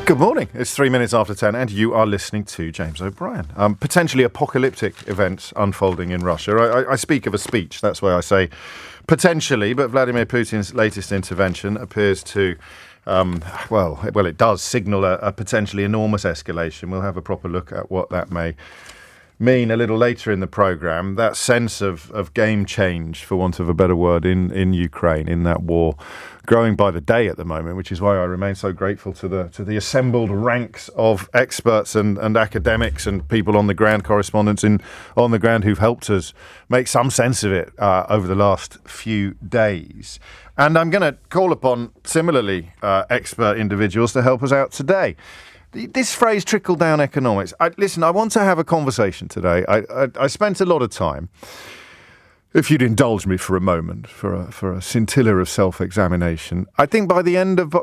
Good morning. It's 3 minutes after 10 and you are listening to James O'Brien. Potentially apocalyptic events unfolding in Russia. I speak of a speech, that's why I say potentially, but Vladimir Putin's latest intervention appears to, it does signal a potentially enormous escalation. We'll have a proper look at what that may mean a little later in the programme. That sense of game change, for want of a better word, in Ukraine, in that war, growing by the day at the moment, which is why I remain so grateful to the assembled ranks of experts and academics and people on the ground, correspondents on the ground who've helped us make some sense of it over the last few days. And I'm going to call upon similarly expert individuals to help us out today. This phrase, trickle-down economics. I want to have a conversation today. I spent a lot of time, if you'd indulge me for a moment, for a scintilla of self-examination. I think by the end of...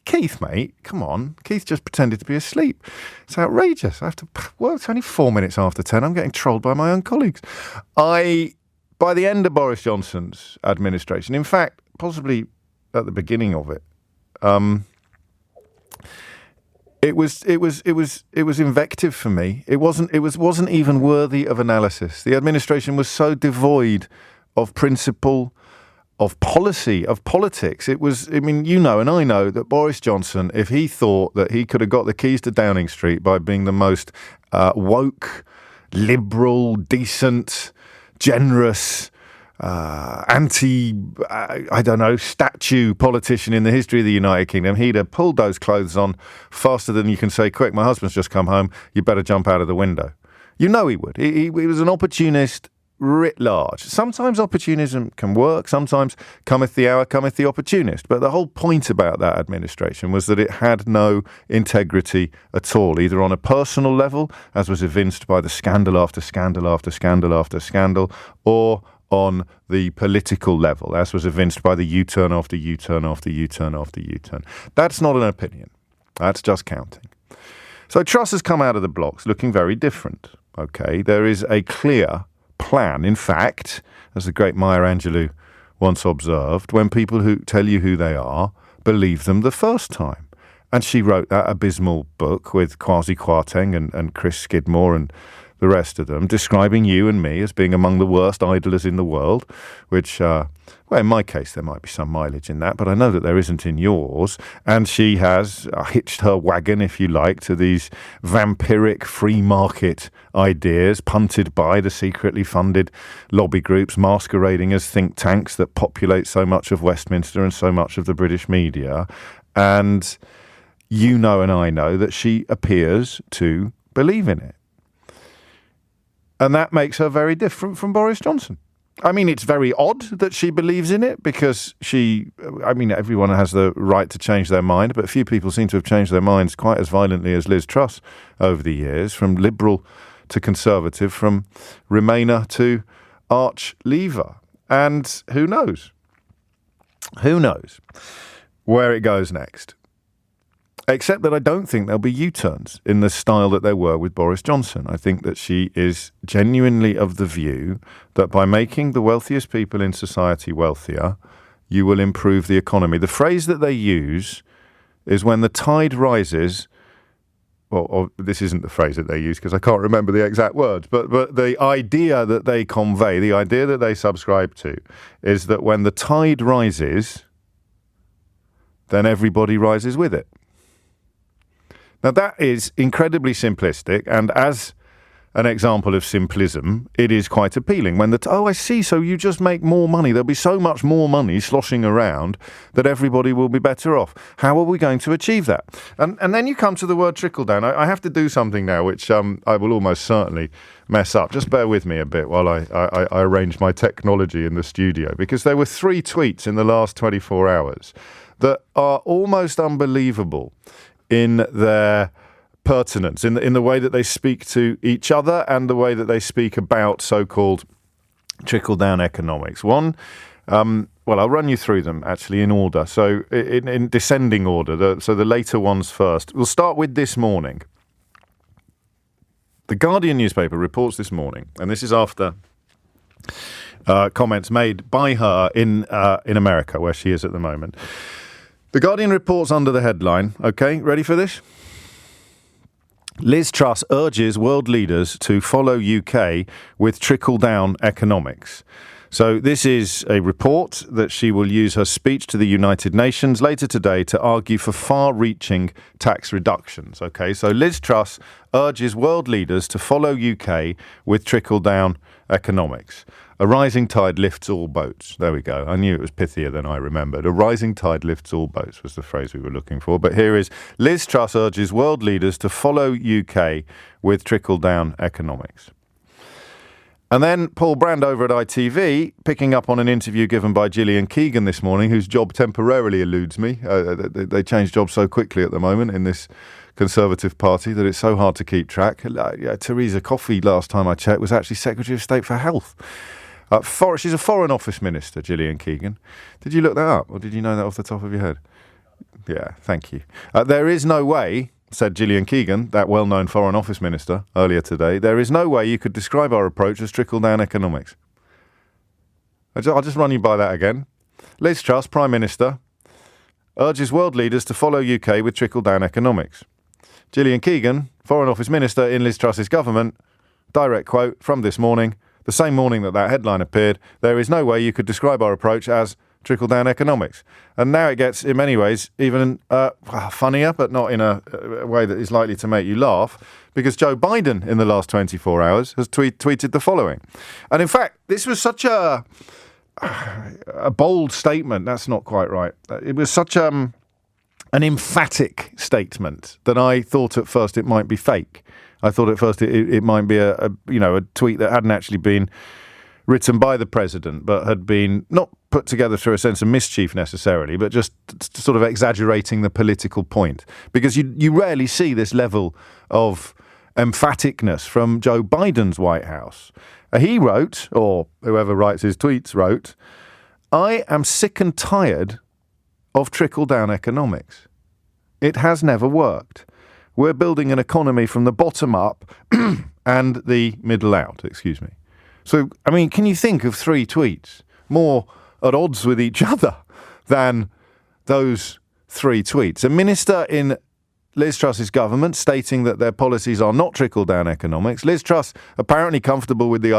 Keith, mate, come on. Keith just pretended to be asleep. It's outrageous. It's only 4 minutes after 10. I'm getting trolled by my own colleagues. By the end of Boris Johnson's administration, in fact, possibly at the beginning of it, It was invective for me. It wasn't even worthy of analysis. The administration was so devoid of principle, of policy, of politics. And I know that Boris Johnson, if he thought that he could have got the keys to Downing Street by being the most woke, liberal, decent, generous, statue politician in the history of the United Kingdom, he'd have pulled those clothes on faster than you can say, quick, my husband's just come home, you better jump out of the window. You know he would. He was an opportunist writ large. Sometimes opportunism can work, sometimes cometh the hour, cometh the opportunist. But the whole point about that administration was that it had no integrity at all, either on a personal level, as was evinced by the scandal after scandal after scandal after scandal, or on the political level, as was evinced by the U-turn after U-turn after U-turn after U-turn. That's not an opinion. That's just counting. So Truss has come out of the blocks looking very different. Okay, there is a clear plan. In fact, as the great Maya Angelou once observed, when people who tell you who they are, believe them the first time. And she wrote that abysmal book with Kwasi Kwarteng and Chris Skidmore and the rest of them, describing you and me as being among the worst idlers in the world, which, in my case, there might be some mileage in that, but I know that there isn't in yours. And she has hitched her wagon, if you like, to these vampiric free market ideas punted by the secretly funded lobby groups masquerading as think tanks that populate so much of Westminster and so much of the British media. And you know and I know that she appears to believe in it. And that makes her very different from Boris Johnson. I mean, it's very odd that she believes in it because everyone has the right to change their mind, but few people seem to have changed their minds quite as violently as Liz Truss over the years, from liberal to conservative, from Remainer to arch leaver. And who knows? Who knows where it goes next? Except that I don't think there'll be U-turns in the style that there were with Boris Johnson. I think that she is genuinely of the view that by making the wealthiest people in society wealthier, you will improve the economy. The phrase that they use is when the tide rises. Well, this isn't the phrase that they use because I can't remember the exact words, but the idea that they convey, the idea that they subscribe to, is that when the tide rises, then everybody rises with it. Now, that is incredibly simplistic, and as an example of simplism, it is quite appealing. When I see, so you just make more money. There'll be so much more money sloshing around that everybody will be better off. How are we going to achieve that? And then you come to the word trickle-down. I have to do something now, which I will almost certainly mess up. Just bear with me a bit while I arrange my technology in the studio, because there were 3 tweets in the last 24 hours that are almost unbelievable in their pertinence, in the way that they speak to each other and the way that they speak about so-called trickle-down economics. One, I'll run you through them actually in order. So in descending order, the later ones first. We'll start with this morning. The Guardian newspaper reports this morning, and this is after comments made by her in America, where she is at the moment. The Guardian reports under the headline, okay, ready for this? Liz Truss urges world leaders to follow UK with trickle-down economics. So this is a report that she will use her speech to the United Nations later today to argue for far-reaching tax reductions. Okay, so Liz Truss urges world leaders to follow UK with trickle-down economics. A rising tide lifts all boats. There we go. I knew it was pithier than I remembered. A rising tide lifts all boats was the phrase we were looking for. But here is Liz Truss urges world leaders to follow UK with trickle-down economics. And then Paul Brand over at ITV, picking up on an interview given by Gillian Keegan this morning, whose job temporarily eludes me. They change jobs so quickly at the moment in this Conservative Party that it's so hard to keep track. Theresa Coffey, last time I checked, was actually Secretary of State for Health. She's a Foreign Office Minister, Gillian Keegan. Did you look that up, or did you know that off the top of your head? Yeah, thank you. There is no way, said Gillian Keegan, that well-known Foreign Office Minister, earlier today, there is no way you could describe our approach as trickle-down economics. I'll just run you by that again. Liz Truss, Prime Minister, urges world leaders to follow UK with trickle-down economics. Gillian Keegan, Foreign Office Minister in Liz Truss's government, direct quote from this morning, the same morning that headline appeared, there is no way you could describe our approach as trickle-down economics. And now it gets, in many ways, even funnier, but not in a way that is likely to make you laugh, because Joe Biden, in the last 24 hours, has tweeted the following. And in fact, this was such a bold statement. That's not quite right. It was such an emphatic statement that I thought at first it might be fake. I thought at first it might be a tweet that hadn't actually been written by the president, but had been not put together through a sense of mischief necessarily, but just sort of exaggerating the political point. Because you rarely see this level of emphaticness from Joe Biden's White House. He wrote, or whoever writes his tweets wrote, I am sick and tired of trickle-down economics. It has never worked. We're building an economy from the bottom up and the middle out, excuse me. So, I mean, can you think of three tweets more at odds with each other than those three tweets? A minister in Liz Truss's government stating that their policies are not trickle-down economics. Liz Truss apparently so comfortable with the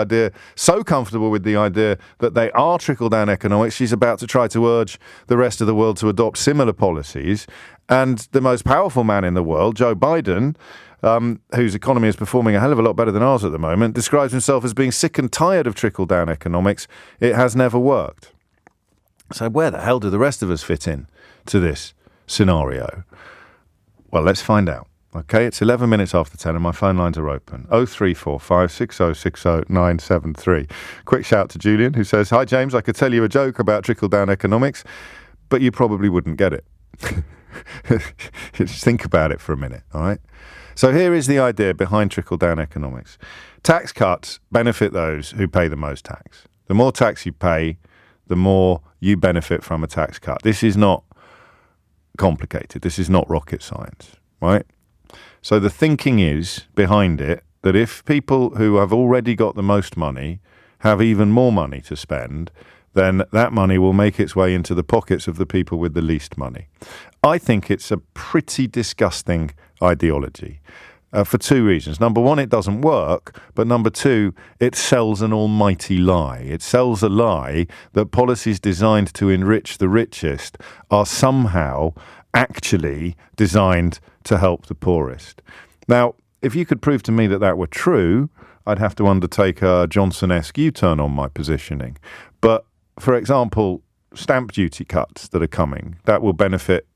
idea that they are trickle-down economics, she's about to try to urge the rest of the world to adopt similar policies. And the most powerful man in the world, Joe Biden, whose economy is performing a hell of a lot better than ours at the moment, describes himself as being sick and tired of trickle-down economics. It has never worked. So where the hell do the rest of us fit in to this scenario? Well, let's find out. Okay, it's 11 minutes after 10 and my phone lines are open. 0345 6060 973. Quick shout to Julian, who says, hi, James, I could tell you a joke about trickle-down economics, but you probably wouldn't get it. Just think about it for a minute, all right? So here is the idea behind trickle-down economics. Tax cuts benefit those who pay the most tax. The more tax you pay, the more you benefit from a tax cut. This is not complicated. This is not rocket science, right? So the thinking is behind it that if people who have already got the most money have even more money to spend, then that money will make its way into the pockets of the people with the least money. I think it's a pretty disgusting ideology for two reasons. Number one, it doesn't work, but number two, it sells an almighty lie. It sells a lie that policies designed to enrich the richest are somehow actually designed to help the poorest. Now, if you could prove to me that that were true, I'd have to undertake a Johnson-esque U-turn on my positioning. But for example, stamp duty cuts that are coming, that will benefit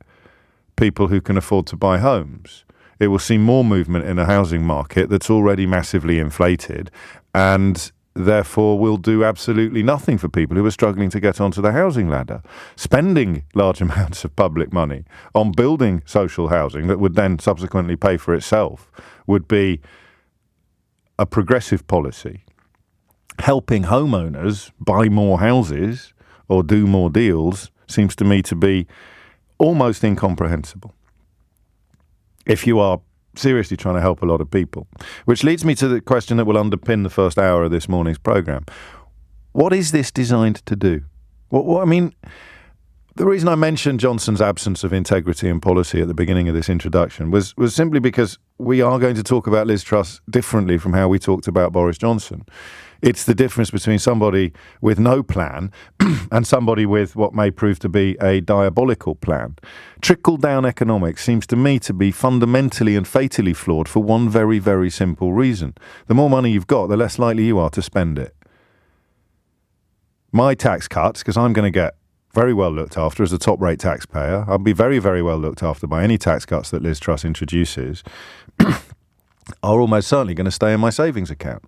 people who can afford to buy homes. It will see more movement in a housing market that's already massively inflated and therefore will do absolutely nothing for people who are struggling to get onto the housing ladder. Spending large amounts of public money on building social housing that would then subsequently pay for itself would be a progressive policy. Helping homeowners buy more houses or do more deals seems to me to be almost incomprehensible if you are seriously trying to help a lot of people. Which leads me to the question that will underpin the first hour of this morning's programme. What is this designed to do? What I mean, The reason I mentioned Johnson's absence of integrity in policy at the beginning of this introduction was simply because we are going to talk about Liz Truss differently from how we talked about Boris Johnson. It's the difference between somebody with no plan and somebody with what may prove to be a diabolical plan. Trickle-down economics seems to me to be fundamentally and fatally flawed for one very, very simple reason. The more money you've got, the less likely you are to spend it. My tax cuts, because I'm going to get very well looked after as a top-rate taxpayer. I'll be very, very well looked after by any tax cuts that Liz Truss introduces, are almost certainly going to stay in my savings account.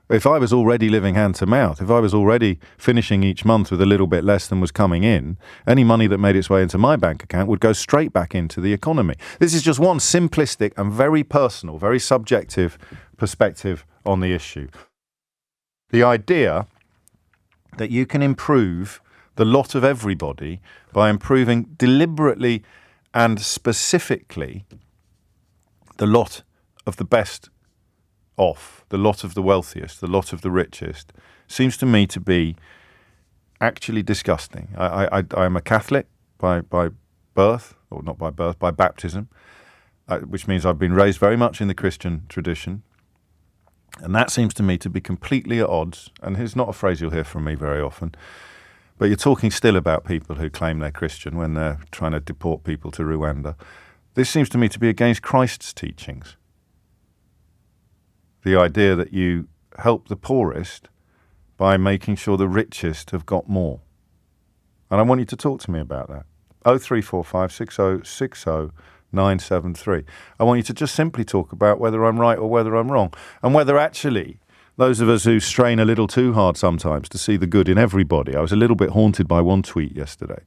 If I was already living hand to mouth, if I was already finishing each month with a little bit less than was coming in, any money that made its way into my bank account would go straight back into the economy. This is just one simplistic and very personal, very subjective perspective on the issue. The idea that you can improve the lot of everybody by improving deliberately and specifically the lot of the best off, the lot of the wealthiest, the lot of the richest, seems to me to be actually disgusting. I'm a Catholic by birth, or not by birth, by baptism, which means I've been raised very much in the Christian tradition. And that seems to me to be completely at odds, and it's not a phrase you'll hear from me very often, but you're talking still about people who claim they're Christian when they're trying to deport people to Rwanda. This seems to me to be against Christ's teachings. The idea that you help the poorest by making sure the richest have got more. And I want you to talk to me about that. 0345 6060 973. I want you to just simply talk about whether I'm right or whether I'm wrong, and whether actually those of us who strain a little too hard sometimes to see the good in everybody. I was a little bit haunted by one tweet yesterday,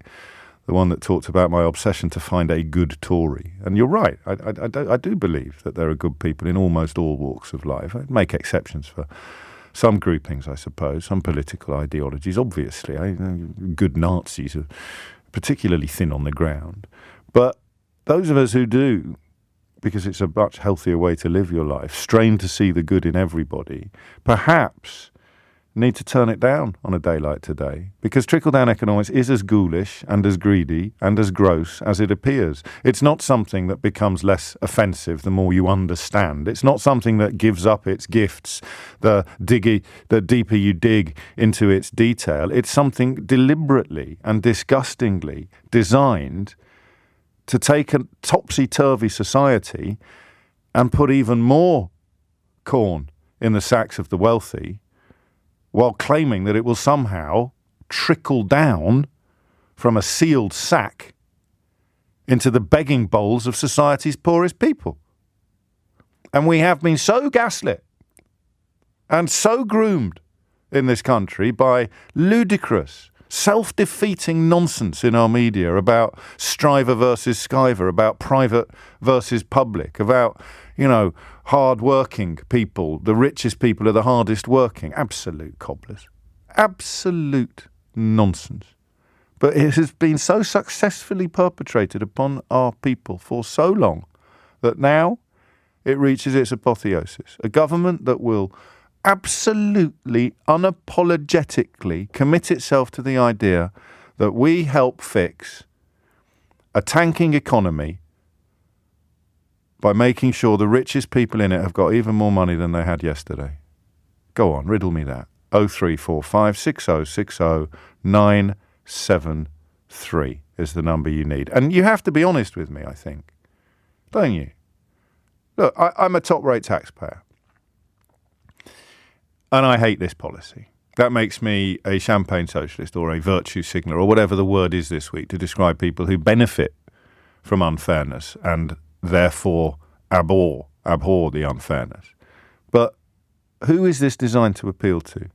the one that talked about my obsession to find a good Tory. And you're right, I do believe that there are good people in almost all walks of life. I'd make exceptions for some groupings, I suppose, some political ideologies. Obviously, good Nazis are particularly thin on the ground. But those of us who do, because it's a much healthier way to live your life, strain to see the good in everybody, perhaps need to turn it down on a day like today, because trickle-down economics is as ghoulish and as greedy and as gross as it appears. It's not something that becomes less offensive the more you understand. It's not something that gives up its gifts the deeper you dig into its detail. It's something deliberately and disgustingly designed to take a topsy-turvy society and put even more corn in the sacks of the wealthy, while claiming that it will somehow trickle down from a sealed sack into the begging bowls of society's poorest people. And we have been so gaslit and so groomed in this country by ludicrous, self-defeating nonsense in our media about striver versus skiver, about private versus public, about, hard-working people. The richest people are the hardest working. Absolute cobblers. Absolute nonsense. But it has been so successfully perpetrated upon our people for so long that now it reaches its apotheosis. A government that will absolutely, unapologetically commit itself to the idea that we help fix a tanking economy by making sure the richest people in it have got even more money than they had yesterday. Go on, riddle me that. 0345 6060 973 is the number you need. And you have to be honest with me, I think. Don't you? Look, I'm a top-rate taxpayer. And I hate this policy. That makes me a champagne socialist or a virtue signaler or whatever the word is this week to describe people who benefit from unfairness and therefore abhor the unfairness. But who is this designed to appeal to?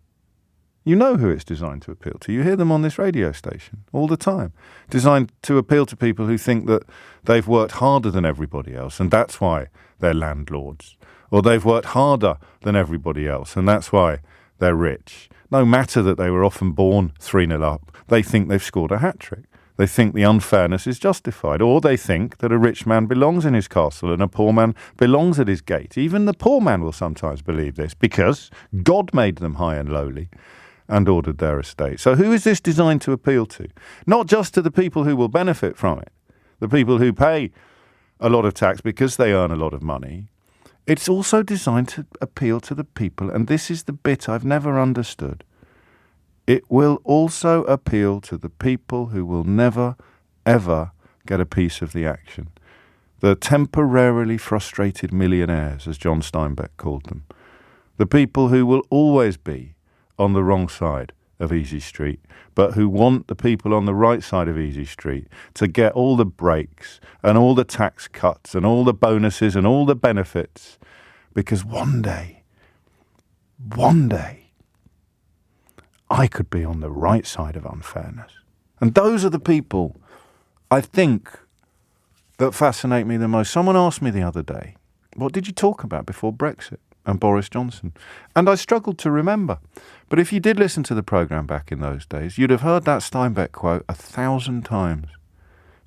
You know who it's designed to appeal to. You hear them on this radio station all the time. Designed to appeal to people who think that they've worked harder than everybody else and that's why they're landlords. Or they've worked harder than everybody else, and that's why they're rich. No matter that they were often born 3-0 up, they think they've scored a hat-trick. They think the unfairness is justified, or they think that a rich man belongs in his castle and a poor man belongs at his gate. Even the poor man will sometimes believe this, because God made them high and lowly, and ordered their estate. So who is this designed to appeal to? Not just to the people who will benefit from it, the people who pay a lot of tax because they earn a lot of money. It's also designed to appeal to the people, and this is the bit I've never understood. It will also appeal to the people who will never, ever get a piece of the action. The temporarily frustrated millionaires, as John Steinbeck called them. The people who will always be on the wrong side of Easy Street, but who want the people on the right side of Easy Street to get all the breaks and all the tax cuts and all the bonuses and all the benefits, because one day, I could be on the right side of unfairness. And those are the people, I think, that fascinate me the most. Someone asked me the other day, what did you talk about before Brexit and Boris Johnson? And I struggled to remember. But if you did listen to the programme back in those days, you'd have heard that Steinbeck quote 1,000 times.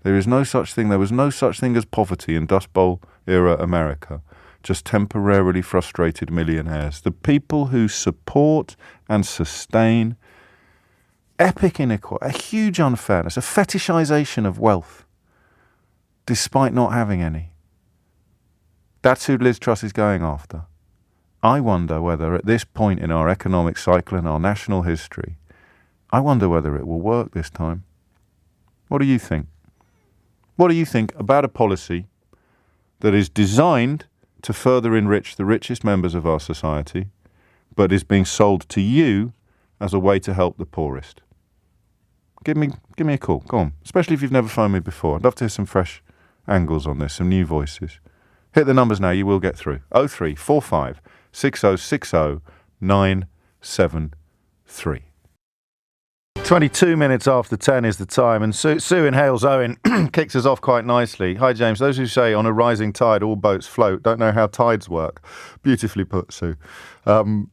There was no such thing as poverty in Dust Bowl era America. Just temporarily frustrated millionaires. The people who support and sustain epic inequality, a huge unfairness, a fetishization of wealth, despite not having any. That's who Liz Truss is going after. I wonder whether at this point in our economic cycle and our national history, I wonder whether it will work this time. What do you think? What do you think about a policy that is designed to further enrich the richest members of our society, but is being sold to you as a way to help the poorest? Give me a call. Go on. Especially if you've never phoned me before. I'd love to hear some fresh angles on this, some new voices. Hit the numbers now. You will get through. 0345 6060 973. 22 minutes after 10 is the time, and Sue in Hales Owen kicks us off quite nicely. Hi, James. Those who say on a rising tide all boats float don't know how tides work. Beautifully put, Sue.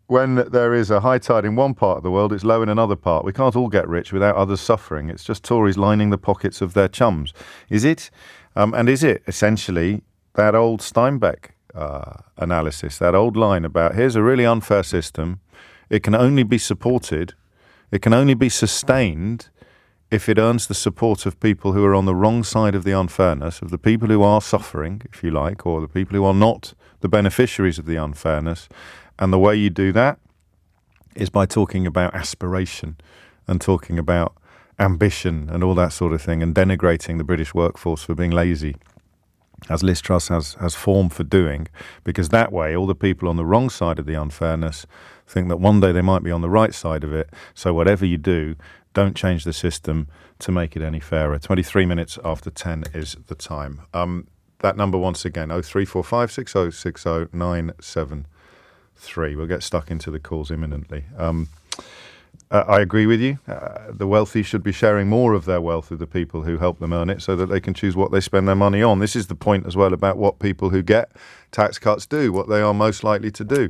When there is a high tide in one part of the world, it's low in another part. We can't all get rich without others suffering. It's just Tories lining the pockets of their chums. Is it? And is it essentially that old Steinbeck analysis, that old line about here's a really unfair system. It can only be supported. It can only be sustained if it earns the support of people who are on the wrong side of the unfairness, of the people who are suffering, if you like, or the people who are not the beneficiaries of the unfairness. And the way you do that is by talking about aspiration and talking about ambition and all that sort of thing, and denigrating the British workforce for being lazy, as Liz Truss has form for doing, because that way all the people on the wrong side of the unfairness think that one day they might be on the right side of it. So whatever you do, don't change the system to make it any fairer. 23 minutes after 10 is the time. That number once again, 0345 6060 973. We'll get stuck into the calls imminently. I agree with you. The wealthy should be sharing more of their wealth with the people who help them earn it so that they can choose what they spend their money on. This is the point as well about what people who get tax cuts do, what they are most likely to do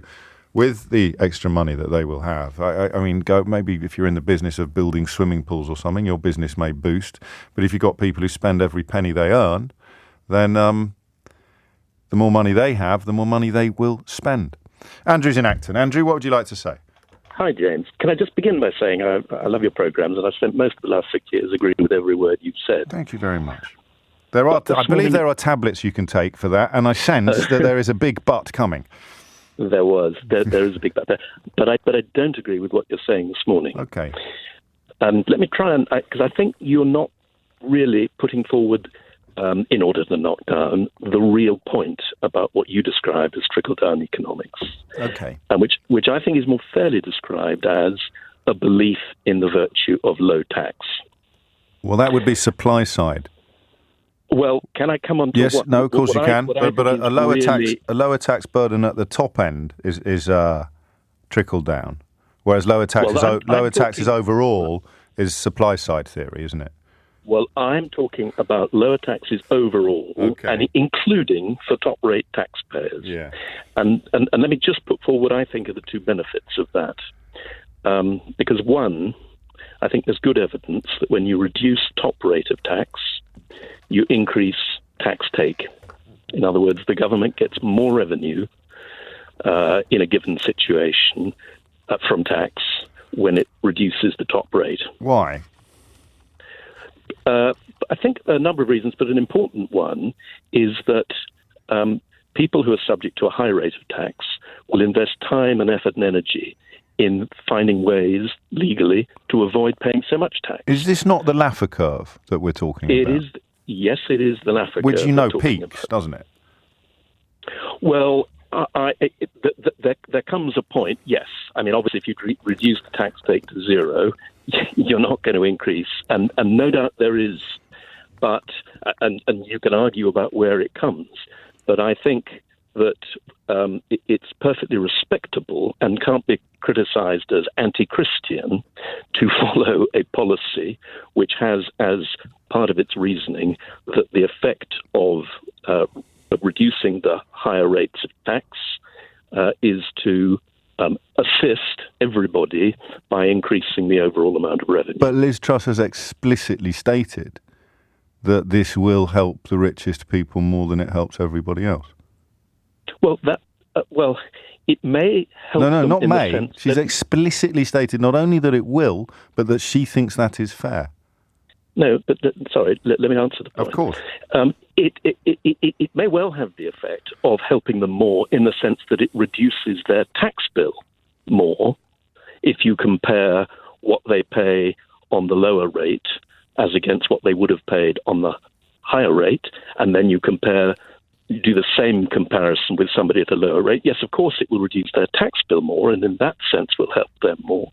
with the extra money that they will have. I mean, maybe if you're in the business of building swimming pools or something, your business may boost. But if you've got people who spend every penny they earn, then the more money they have, the more money they will spend. Andrew's in Acton. Andrew, what would you like to say? Hi, James. Can I just begin by saying I love your programmes, and I've spent most of the last 6 years agreeing with every word you've said. Thank you very much. I believe there are tablets you can take for that, and I sense that there is a big but coming. There is a big but there. But I don't agree with what you're saying this morning. Okay. And let me try because I think you're not really putting forward, in order to knock down, the real point about what you described as trickle-down economics. Okay. And which I think is more fairly described as a belief in the virtue of low tax. Well, that would be supply side. Well, can I come on to yes, what... no, of course you can. But a lower tax burden at the top end is trickle down, whereas lower taxes overall is supply side theory, isn't it? Well, I'm talking about lower taxes overall, and including for top-rate taxpayers. Yeah. And let me just put forward what I think are the two benefits of that. Because one, I think there's good evidence that when you reduce top rate of tax, you increase tax take. In other words, the government gets more revenue in a given situation from tax when it reduces the top rate. Why? I think a number of reasons, but an important one is that people who are subject to a high rate of tax will invest time and effort and energy in finding ways legally to avoid paying so much tax. Is this not the Laffer curve that we're talking about? Yes, it is the Laffer curve. Which peaks, doesn't it? Well, there comes a point, yes. I mean, obviously, if you reduce the tax take to zero, you're not going to increase. And no doubt there is. But, and you can argue about where it comes. But I think that it's perfectly respectable and can't be criticised as anti-Christian to follow a policy which has as part of its reasoning that the effect of reducing the higher rates of tax is to assist everybody by increasing the overall amount of revenue. But Liz Truss has explicitly stated that this will help the richest people more than it helps everybody else. Well, it may help. No, them not in may. the sense She's that, explicitly stated not only that it will, but that she thinks that is fair. No, but sorry, let me answer the point. Of course. It may well have the effect of helping them more in the sense that it reduces their tax bill more if you compare what they pay on the lower rate as against what they would have paid on the higher rate, and then you do the same comparison with somebody at a lower rate. Yes, of course, it will reduce their tax bill more, and in that sense will help them more.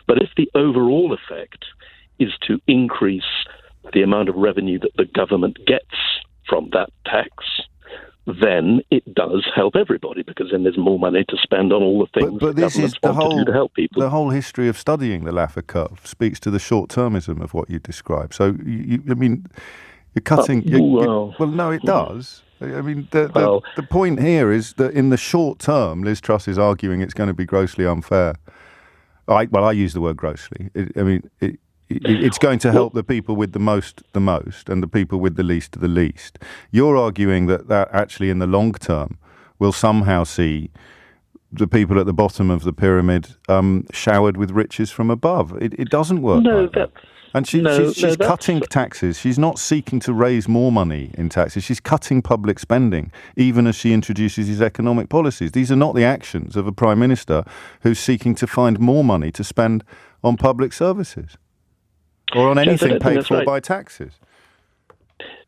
But if the overall effect is to increase the amount of revenue that the government gets from that tax, then it does help everybody, because then there's more money to spend on all the things but that this is governments want to do to help people. The whole history of studying the Laffer curve speaks to the short-termism of what you describe. So, you're cutting... well, no, it does. I mean, the point here is that in the short term, Liz Truss is arguing it's going to be grossly unfair. I use the word grossly. It's going to help the people with the most, and the people with the least. You're arguing that actually in the long term will somehow see the people at the bottom of the pyramid showered with riches from above. It doesn't work like that. And she's cutting taxes. She's not seeking to raise more money in taxes. She's cutting public spending, even as she introduces these economic policies. These are not the actions of a Prime Minister who's seeking to find more money to spend on public services or on anything paid for by taxes.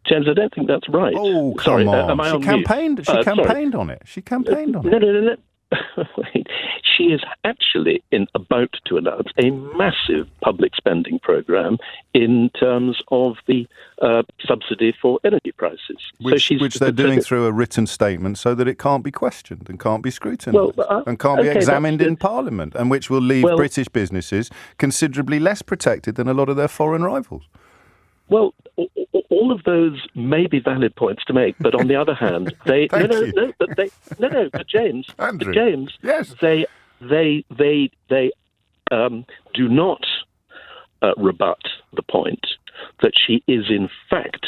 James, I don't think that's right. Oh, come on. She campaigned on it. She campaigned on it. No. She is actually about to announce a massive public spending program in terms of the subsidy for energy prices. Which they're doing through a written statement so that it can't be questioned and can't be scrutinised and can't be examined in Parliament, and which will leave British businesses considerably less protected than a lot of their foreign rivals. Well, all of those may be valid points to make, but on the other hand, but James, Andrew, yes, they do not rebut the point that she is in fact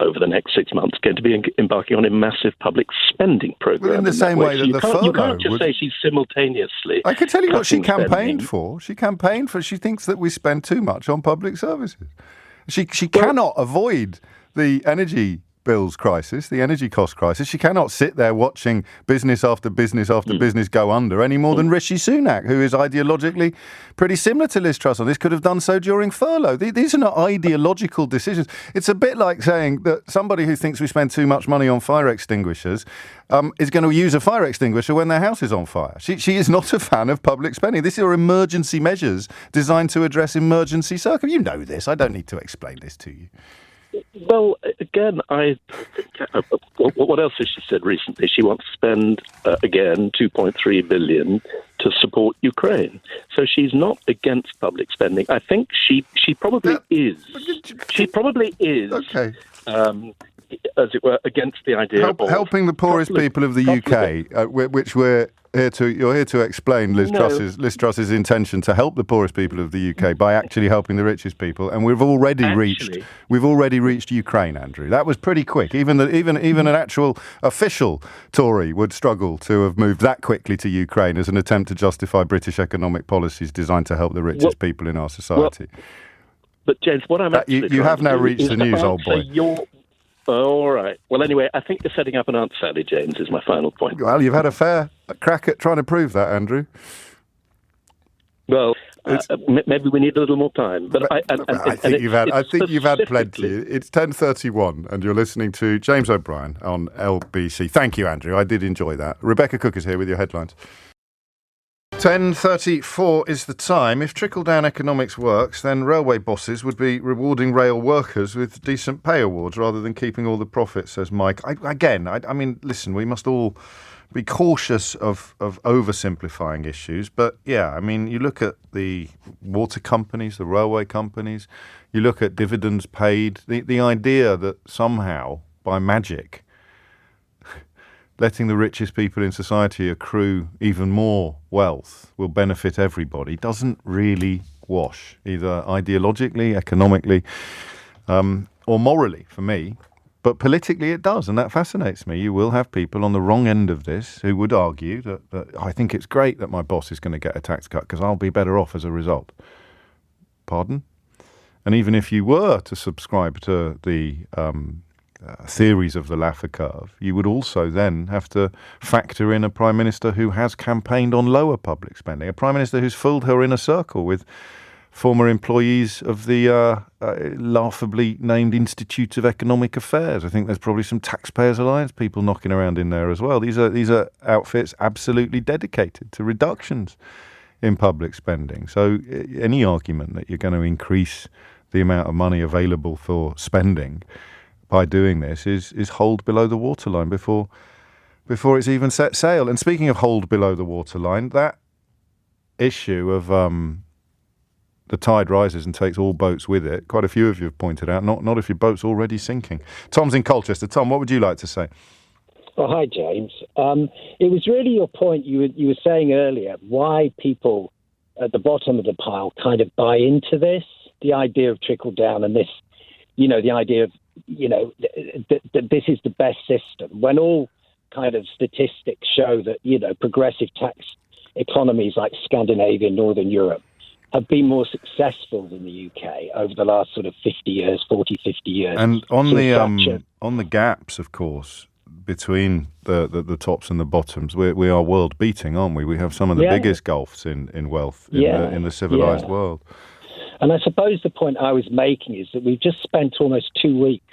over the next 6 months going to be embarking on a massive public spending program. Well, in the same way that the furlough you can't just say she's simultaneously. I can tell you what she campaigned for. She thinks that we spend too much on public services. She cannot avoid the energy bills crisis, the energy cost crisis. She cannot sit there watching business after business after business go under any more than Rishi Sunak, who is ideologically pretty similar to Liz Truss on this, could have done so during furlough. These are not ideological decisions. It's a bit like saying that somebody who thinks we spend too much money on fire extinguishers is going to use a fire extinguisher when their house is on fire. She is not a fan of public spending. These are emergency measures designed to address emergency circumstances. You know this. I don't need to explain this to you. Well, again, what else has she said recently? She wants to spend, again, $2.3 billion to support Ukraine. So she's not against public spending. I think she probably is. She probably is. Okay. as it were, against the idea of helping the poorest people of the UK, which you're here to explain Liz Truss's intention to help the poorest people of the UK by actually helping the richest people, and we've already reached Ukraine, Andrew. That was pretty quick. Even an actual official Tory would struggle to have moved that quickly to Ukraine as an attempt to justify British economic policies designed to help the richest people in our society. But James, what I'm actually you have now reached the news, old boy. All right. Well, anyway, I think you're setting up an answer, Sally, James, is my final point. Well, you've had a fair crack at trying to prove that, Andrew. Well, maybe we need a little more time. But I think you've had plenty. It's 10:31, and you're listening to James O'Brien on LBC. Thank you, Andrew. I did enjoy that. Rebecca Cook is here with your headlines. 10:34 is the time. If trickle-down economics works, then railway bosses would be rewarding rail workers with decent pay awards rather than keeping all the profits, says Mike. I mean, listen, we must all be cautious of oversimplifying issues. But, yeah, I mean, you look at the water companies, the railway companies, you look at dividends paid, the idea that somehow, by magic, letting the richest people in society accrue even more wealth will benefit everybody doesn't really wash, either ideologically, economically, or morally for me. But politically it does, and that fascinates me. You will have people on the wrong end of this who would argue that I think it's great that my boss is going to get a tax cut because I'll be better off as a result. Pardon? And even if you were to subscribe to the theories of the Laffer curve, you would also then have to factor in a Prime Minister who has campaigned on lower public spending, a Prime Minister who's filled her inner circle with former employees of the laughably named Institute of Economic Affairs. I think there's probably some Taxpayers Alliance people knocking around in there as well. These are outfits absolutely dedicated to reductions in public spending. So any argument that you're going to increase the amount of money available for spending by doing this is hold below the waterline before it's even set sail. And speaking of hold below the waterline, that issue of the tide rises and takes all boats with it, quite a few of you have pointed out, not if your boat's already sinking. Tom's in Colchester. Tom, what would you like to say? Well, hi, James. It was really your point you were saying earlier, why people at the bottom of the pile kind of buy into this, the idea of trickle down and this, the idea of, that this is the best system, when all kind of statistics show that, progressive tax economies like Scandinavia, Northern Europe, have been more successful than the UK over the last sort of 50 years. And on the gaps, of course, between the tops and the bottoms, we are world beating, aren't we? We have some of the biggest gulfs in wealth in the civilized world. And I suppose the point I was making is that we've just spent almost 2 weeks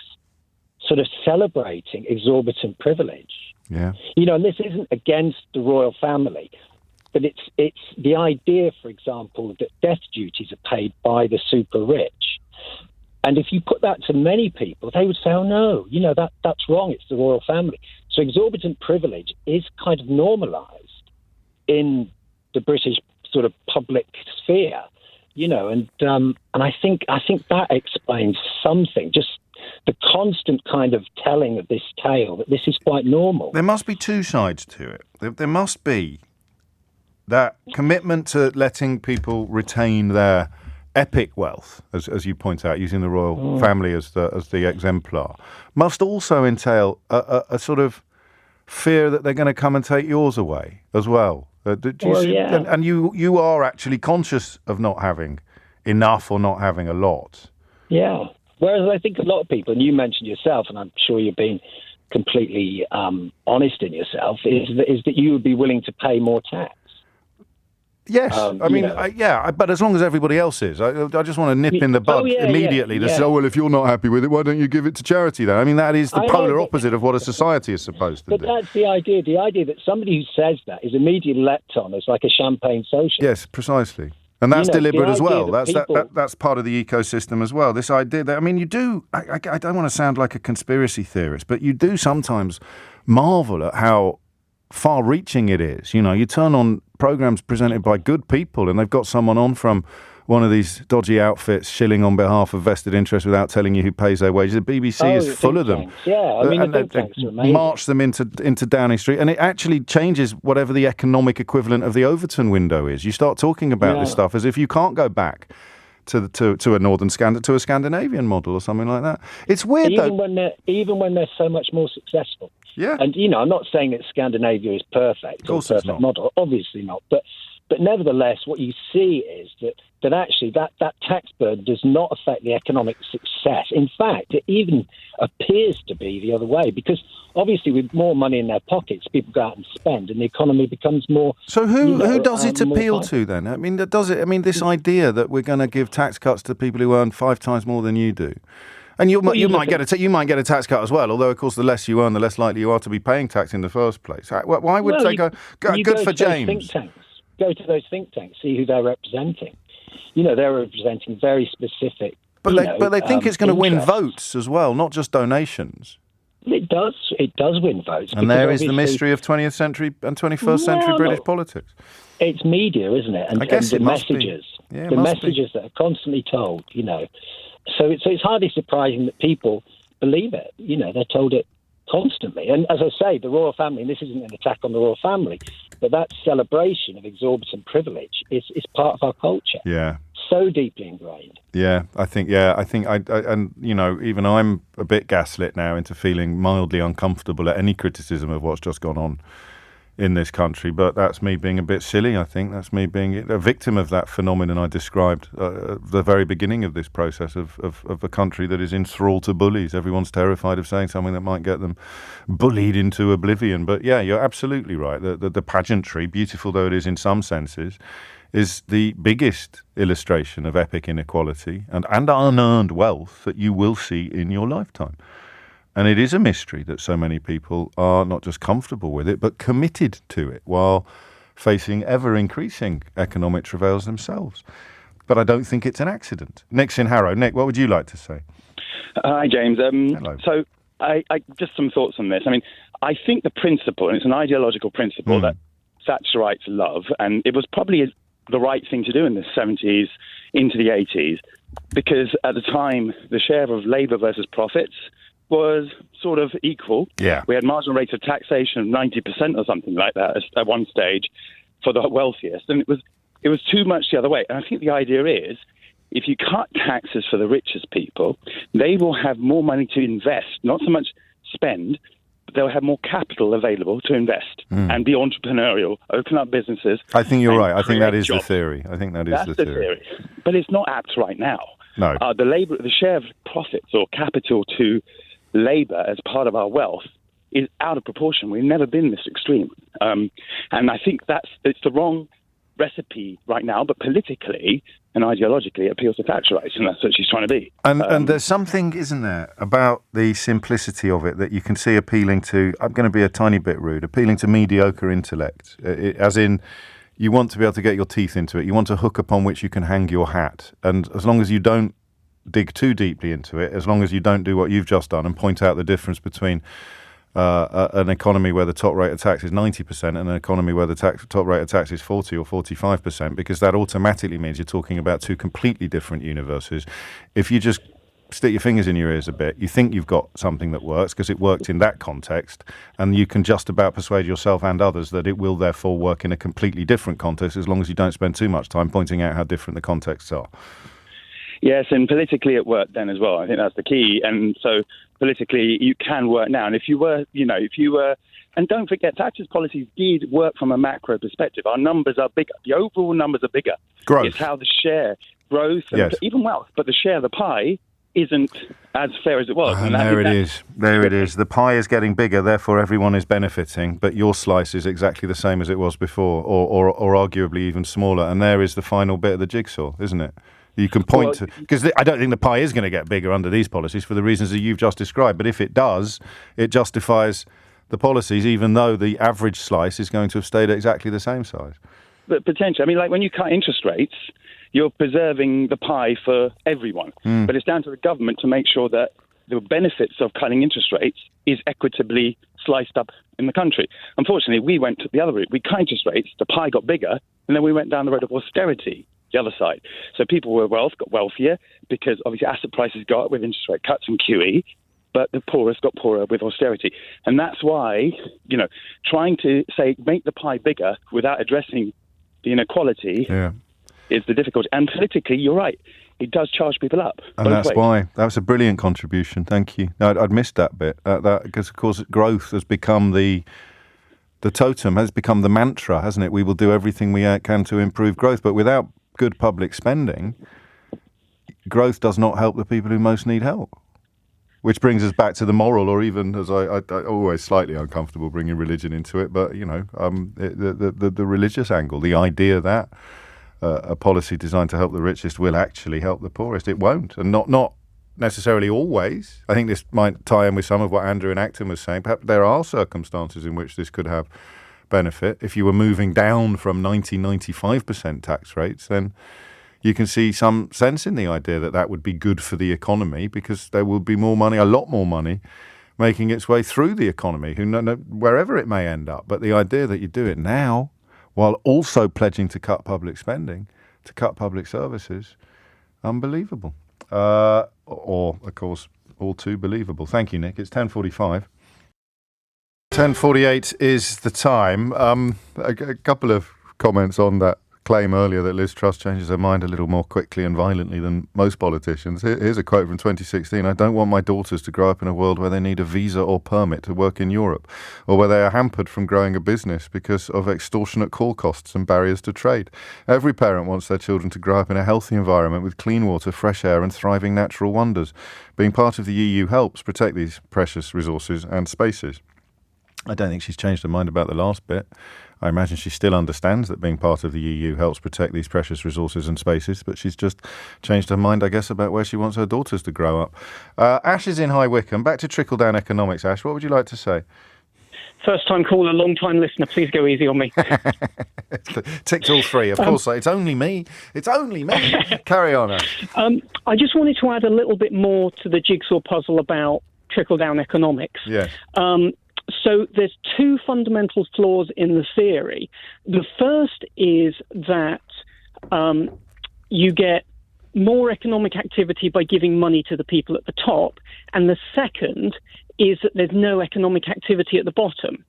sort of celebrating exorbitant privilege. Yeah. And this isn't against the royal family, but it's the idea, for example, that death duties are paid by the super rich. And if you put that to many people, they would say, oh, no, that's wrong. It's the royal family. So exorbitant privilege is kind of normalized in the British sort of public sphere. And I think that explains something, just the constant kind of telling of this tale that this is quite normal. There must be two sides to it. There must be that commitment to letting people retain their epic wealth, as you point out, using the royal family as the exemplar, must also entail a sort of fear that they're going to come and take yours away as well. And you are actually conscious of not having enough or not having a lot. Yeah. Whereas I think a lot of people, and you mentioned yourself, and I'm sure you're being completely honest in yourself, is that you would be willing to pay more tax. Yes, but as long as everybody else is. I just want to nip in the bud immediately to say, well, if you're not happy with it, why don't you give it to charity then? I mean, that is the polar opposite of what a society is supposed to do. But that's the idea that somebody who says that is immediately leapt on as like a champagne socialist. Yes, precisely. And that's deliberate as well. That's part of the ecosystem as well. This idea that, I mean, you do, I don't want to sound like a conspiracy theorist, but you do sometimes marvel at how far-reaching it is. You turn on programs presented by good people and they've got someone on from one of these dodgy outfits shilling on behalf of vested interests without telling you who pays their wages. The BBC is full of them. Tanks. Yeah, I mean, the think tanks are amazing. March them into Downing Street, and it actually changes whatever the economic equivalent of the Overton window is. You start talking about this stuff as if you can't go back to a Scandinavian model or something like that. It's weird even when they're so much more successful. Yeah. And I'm not saying that Scandinavia is perfect or a perfect model, obviously not. But nevertheless, what you see is that actually that tax burden does not affect the economic success. In fact, it even appears to be the other way, because obviously with more money in their pockets, people go out and spend, and the economy becomes more. So who does it appeal to then? I mean, this idea that we're going to give tax cuts to people who earn 5 times more than you do. And you might get a tax cut as well, although of course the less you earn, the less likely you are to be paying tax in the first place. Why would they go good for James? Go to those think tanks, see who they're representing. They're representing very specific. But they think it's going to win votes as well, not just donations. It does win votes. And there is the mystery of 20th century and 21st century British politics. It's media, isn't it? And, I guess and the messages. The messages that are constantly told. So it's hardly surprising that people believe it. They're told it constantly. And as I say, the royal family, and this isn't an attack on the royal family, but that celebration of exorbitant privilege is part of our culture. Yeah. So deeply ingrained. Yeah, I think even I'm a bit gaslit now into feeling mildly uncomfortable at any criticism of what's just gone on in this country, but that's me being a bit silly, I think. That's me being a victim of that phenomenon I described at the very beginning of this process of a country that is in thrall to bullies. Everyone's terrified of saying something that might get them bullied into oblivion. But yeah, you're absolutely right. The pageantry, beautiful though it is in some senses, is the biggest illustration of epic inequality and unearned wealth that you will see in your lifetime. And it is a mystery that so many people are not just comfortable with it, but committed to it while facing ever-increasing economic travails themselves. But I don't think it's an accident. Nick's in Harrow. Nick, what would you like to say? Hi, James. Hello. So I just some thoughts on this. I mean, I think the principle, and it's an ideological principle that Thatcherites love, and it was probably the right thing to do in the 70s into the 80s, because at the time, the share of labour versus profits was sort of equal. Yeah. We had marginal rates of taxation of 90% or something like that at one stage for the wealthiest, and it was too much the other way. And I think the idea is, if you cut taxes for the richest people, they will have more money to invest, not so much spend, but they'll have more capital available to invest and be entrepreneurial, open up businesses. I think you're right. I think that is the theory. I think that's the theory. But it's not apt right now. No. The share of profits or capital to labour as part of our wealth is out of proportion. We've never been this extreme. And I think it's the wrong recipe right now, but politically and ideologically it appeals to Thatcherites, and that's what she's trying to be. And there's something, isn't there, about the simplicity of it that you can see appealing to, I'm going to be a tiny bit rude, appealing to mediocre intellect, as in you want to be able to get your teeth into it. You want a hook upon which you can hang your hat. And as long as you don't dig too deeply into it, as long as you don't do what you've just done and point out the difference between an economy where the top rate of tax is 90% and an economy where the top rate of tax is 40 or 45%, because that automatically means you're talking about two completely different universes. If you just stick your fingers in your ears a bit, you think you've got something that works because it worked in that context, and you can just about persuade yourself and others that it will therefore work in a completely different context, as long as you don't spend too much time pointing out how different the contexts are. Yes, and politically it worked then as well. I think that's the key. And so politically you can work now. And if you were, and don't forget, Thatcher's policies did work from a macro perspective. Our numbers are bigger. The overall numbers are bigger. Growth. It's how the share, growth, and even wealth, but the share of the pie isn't as fair as it was. And there it is. The pie is getting bigger, therefore everyone is benefiting, but your slice is exactly the same as it was before, or arguably even smaller. And there is the final bit of the jigsaw, isn't it? You can point to, because I don't think the pie is going to get bigger under these policies for the reasons that you've just described. But if it does, it justifies the policies, even though the average slice is going to have stayed at exactly the same size. But potentially, I mean, like when you cut interest rates, you're preserving the pie for everyone. But it's down to the government to make sure that the benefits of cutting interest rates is equitably sliced up in the country. Unfortunately, we went the other route. We cut interest rates, the pie got bigger, and then we went down the road of austerity. the other side. So people with wealth got wealthier because obviously asset prices got up with interest rate cuts and QE, but the poorest got poorer with austerity. And that's why, trying to say make the pie bigger without addressing the inequality is the difficulty. And politically, you're right. It does charge people up. And that's why. That was a brilliant contribution. Thank you. No, I'd missed that bit. Because, of course, growth has become the totem, has become the mantra, hasn't it? We will do everything we can to improve growth. But without good public spending, growth does not help the people who most need help. Which brings us back to the moral, or even, as I always slightly uncomfortable bringing religion into it, but, the religious angle, the idea that a policy designed to help the richest will actually help the poorest. It won't, and not necessarily always. I think this might tie in with some of what Andrew in Acton was saying. Perhaps there are circumstances in which this could have benefit. If you were moving down from 95% tax rates, then you can see some sense in the idea that would be good for the economy, because there will be more money, a lot more money, making its way through the economy, wherever it may end up. But the idea that you do it now, while also pledging to cut public spending, to cut public services, unbelievable. Or, of course, all too believable. Thank you, Nick. It's 10:45. 10:48 is the time. A couple of comments on that claim earlier that Liz Truss changes her mind a little more quickly and violently than most politicians. Here's a quote from 2016. "I don't want my daughters to grow up in a world where they need a visa or permit to work in Europe, or where they are hampered from growing a business because of extortionate call costs and barriers to trade. Every parent wants their children to grow up in a healthy environment with clean water, fresh air and thriving natural wonders. Being part of the EU helps protect these precious resources and spaces." I don't think she's changed her mind about the last bit. I imagine she still understands that being part of the EU helps protect these precious resources and spaces, but she's just changed her mind, I guess, about where she wants her daughters to grow up. Ash is in High Wycombe. Back to trickle-down economics. Ash, what would you like to say? First-time caller, long-time listener. Please go easy on me. Ticked all three. Of course, it's only me. It's only me. Carry on, Ash. I just wanted to add a little bit more to the jigsaw puzzle about trickle-down economics. Yes. So there's two fundamental flaws in the theory. The first is that you get more economic activity by giving money to the people at the top. And the second is that there's no economic activity at the bottom.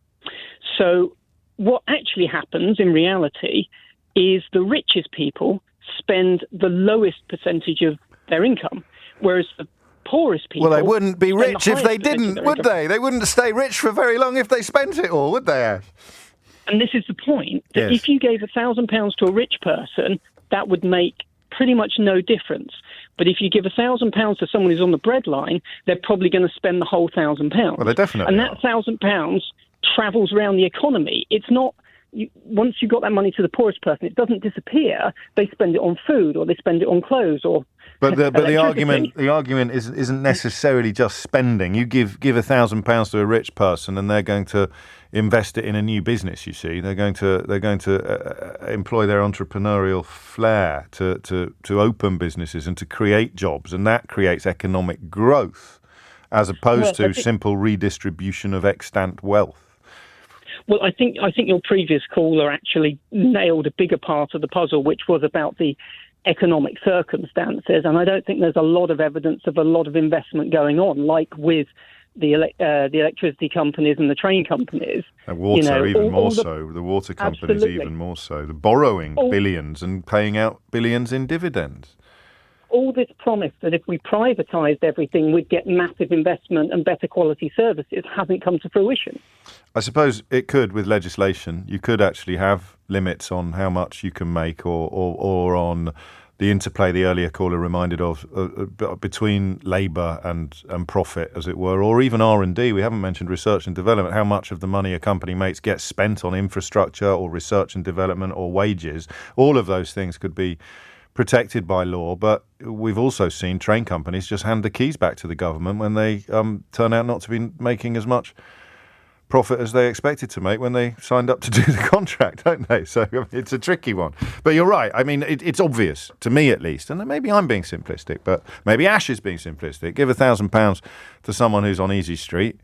So what actually happens in reality is the richest people spend the lowest percentage of their income, whereas the poorest people... Well, they wouldn't be rich if they didn't, would they? They wouldn't stay rich for very long if they spent it all, would they, Ash? And this is the point, that if you gave £1,000 to a rich person, that would make pretty much no difference. But if you give £1,000 to someone who's on the breadline, they're probably going to spend the whole £1,000. Well, they definitely And that £1,000 travels around the economy. It's not... once you got that money to the poorest person, it doesn't disappear. They spend it on food, or they spend it on clothes, or... But the argument isn't necessarily just spending. You give £1,000 to a rich person, and they're going to invest it in a new business. You see, they're going to employ their entrepreneurial flair to open businesses and to create jobs, and that creates economic growth, as opposed to simple redistribution of extant wealth. Well, I think your previous caller actually nailed a bigger part of the puzzle, which was about the economic circumstances, and I don't think there's a lot of evidence of a lot of investment going on, like with the electricity companies and the train companies. And water, even more so. The water companies, even more so. The borrowing billions and paying out billions in dividends. All this promise that if we privatised everything, we'd get massive investment and better quality services hasn't come to fruition. I suppose it could with legislation. You could actually have limits on how much you can make, or on the interplay the earlier caller reminded of between labour and profit, as it were, or even R&D. We haven't mentioned research and development, how much of the money a company makes gets spent on infrastructure or research and development or wages. All of those things could be protected by law, but we've also seen train companies just hand the keys back to the government when they turn out not to be making as much profit as they expected to make when they signed up to do the contract, don't they? So it's a tricky one. But you're right. I mean, it's obvious, to me at least, and maybe I'm being simplistic, but maybe Ash is being simplistic. Give £1,000 to someone who's on Easy Street,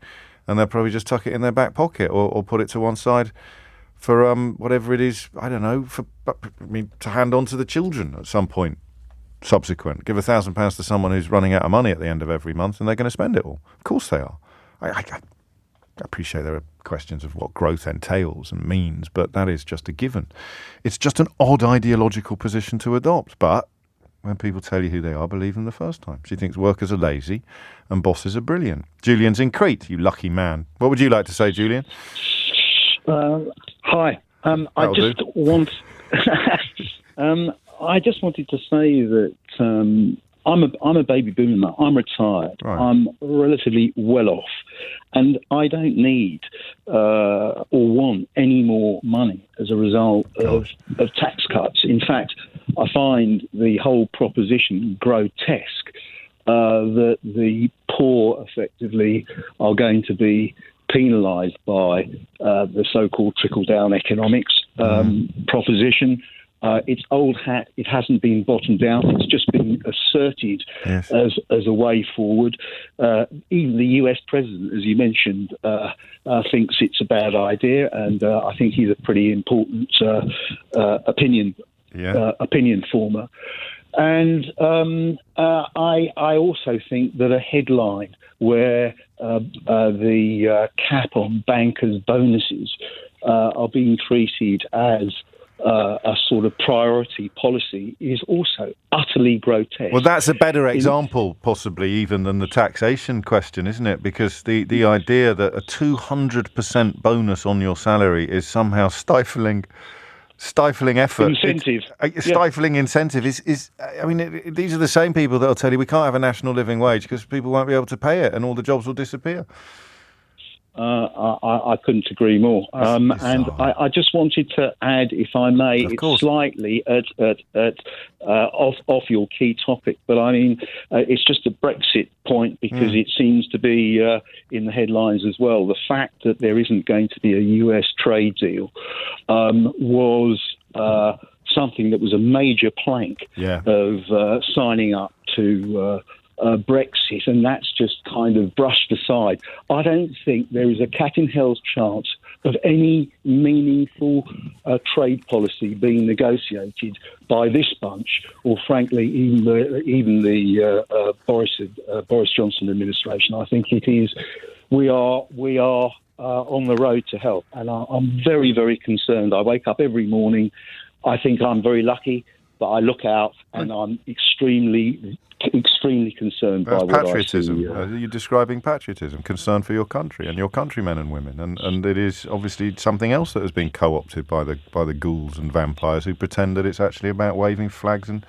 and they'll probably just tuck it in their back pocket or put it to one side for whatever it is, I don't know, to hand on to the children at some point subsequent. Give £1,000 to someone who's running out of money at the end of every month, and they're going to spend it all. Of course they are. I appreciate there are questions of what growth entails and means, but that is just a given. It's just an odd ideological position to adopt, but when people tell you who they are, believe them the first time. She thinks workers are lazy and bosses are brilliant. Julian's in Crete, you lucky man. What would you like to say, Julian? Hi. I just wanted to say that I'm a baby boomer. I'm retired. Right. I'm relatively well off, and I don't need or want any more money as a result of tax cuts. In fact, I find the whole proposition grotesque that the poor effectively are going to be penalised by the so-called trickle-down economics proposition. It's old hat. It hasn't been bottomed out. It's just been asserted as a way forward. Even the US president, as you mentioned, thinks it's a bad idea, and I think he's a pretty important opinion former. And I also think that a headline where the cap on bankers' bonuses are being treated as a sort of priority policy is also utterly grotesque. Well, that's a better example, possibly, even than the taxation question, isn't it? Because the idea that a 200% bonus on your salary is somehow stifling effort. Incentive. Stifling incentive is I mean, these are the same people that will tell you we can't have a national living wage because people won't be able to pay it and all the jobs will disappear. I couldn't agree more. And I just wanted to add, if I may, it's slightly off your key topic, but I mean, it's just a Brexit point because it seems to be in the headlines as well. The fact that there isn't going to be a US trade deal was something that was a major plank of signing up to Brexit, and that's just kind of brushed aside. I don't think there is a cat in hell's chance of any meaningful trade policy being negotiated by this bunch, or frankly, even the Boris Johnson administration. I think it is. We are on the road to hell, and I'm very, very concerned. I wake up every morning. I think I'm very lucky, but I look out and I'm extremely concerned by what patriotism. I see. You're describing patriotism, concern for your country and your countrymen and women, and it is obviously something else that has been co-opted by the ghouls and vampires who pretend that it's actually about waving flags and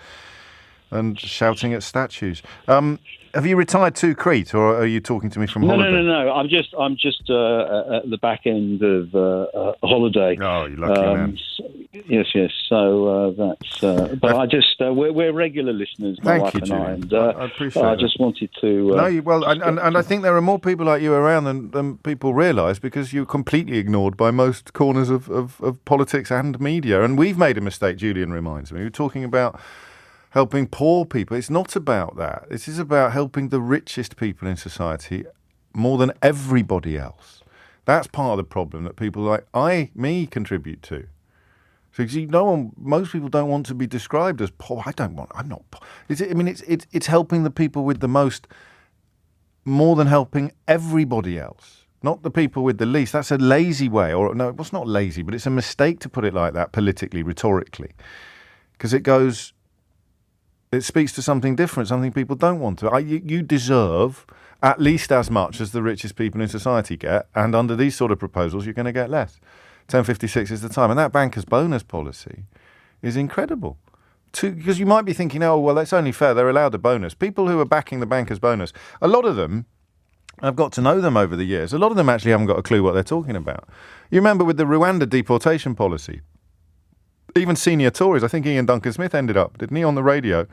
shouting at statues. Have you retired to Crete, or are you talking to me from holiday? No. I'm just at the back end of a holiday. Oh, you lucky man. Yes. So that's. But I just we're regular listeners, my wife and I, and I appreciate I just wanted to. And I think there are more people like you around than people realise, because you're completely ignored by most corners of politics and media. And we've made a mistake. Julian reminds me. We're talking about helping poor people. It's not about that. This is about helping the richest people in society more than everybody else. That's part of the problem that people like me contribute to. So you see, most people don't want to be described as poor. I'm not poor. It's helping the people with the most more than helping everybody else. Not the people with the least. That's a lazy way, or no, it's not lazy, but it's a mistake to put it like that politically, rhetorically. Because it speaks to something different, something people don't want to. You deserve at least as much as the richest people in society get, and under these sort of proposals, you're going to get less. 10.56 is the time, and that banker's bonus policy is incredible. Because you might be thinking, oh, well, that's only fair, they're allowed a bonus. People who are backing the banker's bonus, a lot of them, I've got to know them over the years, a lot of them actually haven't got a clue what they're talking about. You remember with the Rwanda deportation policy, even senior Tories, I think Ian Duncan Smith ended up, didn't he, on the radio,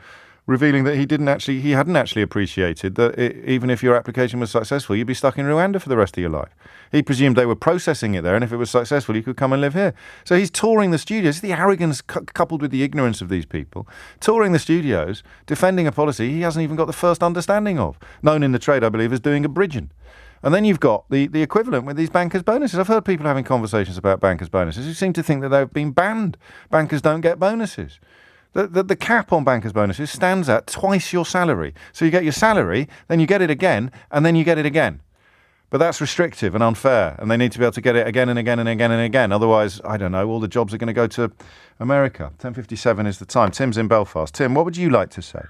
revealing that he hadn't actually appreciated that even if your application was successful, you'd be stuck in Rwanda for the rest of your life. He presumed they were processing it there, and if it was successful, you could come and live here. So he's touring the studios. The arrogance coupled with the ignorance of these people, touring the studios, defending a policy he hasn't even got the first understanding of, known in the trade, I believe, as doing a bridging. And then you've got the equivalent with these bankers' bonuses. I've heard people having conversations about bankers' bonuses who seem to think that they've been banned. Bankers don't get bonuses. The cap on bankers' bonuses stands at twice your salary. So you get your salary, then you get it again, and then you get it again. But that's restrictive and unfair, and they need to be able to get it again and again and again and again. Otherwise, I don't know, all the jobs are going to go to America. 10:57 is the time. Tim's in Belfast. Tim, what would you like to say?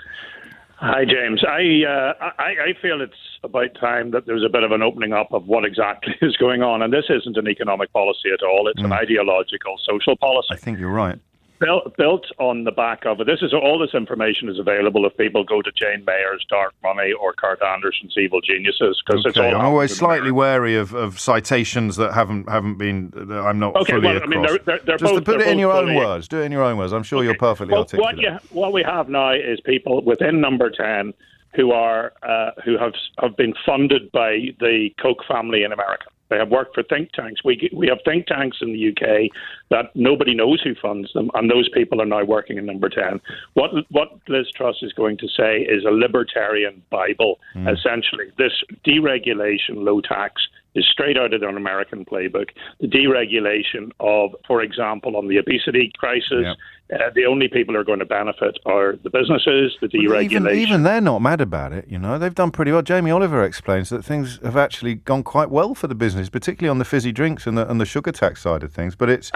Hi, James. I feel it's about time that there's a bit of an opening up of what exactly is going on. And this isn't an economic policy at all. It's an ideological social policy. I think you're right. Built on the back of it. All this information is available if people go to Jane Mayer's Dark Money or Kurt Anderson's Evil Geniuses, because it's all. I'm always slightly wary of citations that haven't been. That I'm not fully across. I mean, they're just both, to put it in your own words. Do it in your own words. I'm sure you're perfectly articulate. What we have now is people within Number 10 who have been funded by the Koch family in America. They have worked for think tanks. We have think tanks in the UK that nobody knows who funds them, and those people are now working in Number 10. What Liz Truss is going to say is a libertarian Bible, essentially. This deregulation, low tax, is straight out of an American playbook. The deregulation of, for example, on the obesity crisis, the only people who are going to benefit are the businesses, the deregulation. Even they're not mad about it, you know. They've done pretty well. Jamie Oliver explains that things have actually gone quite well for the business, particularly on the fizzy drinks and the sugar tax side of things. But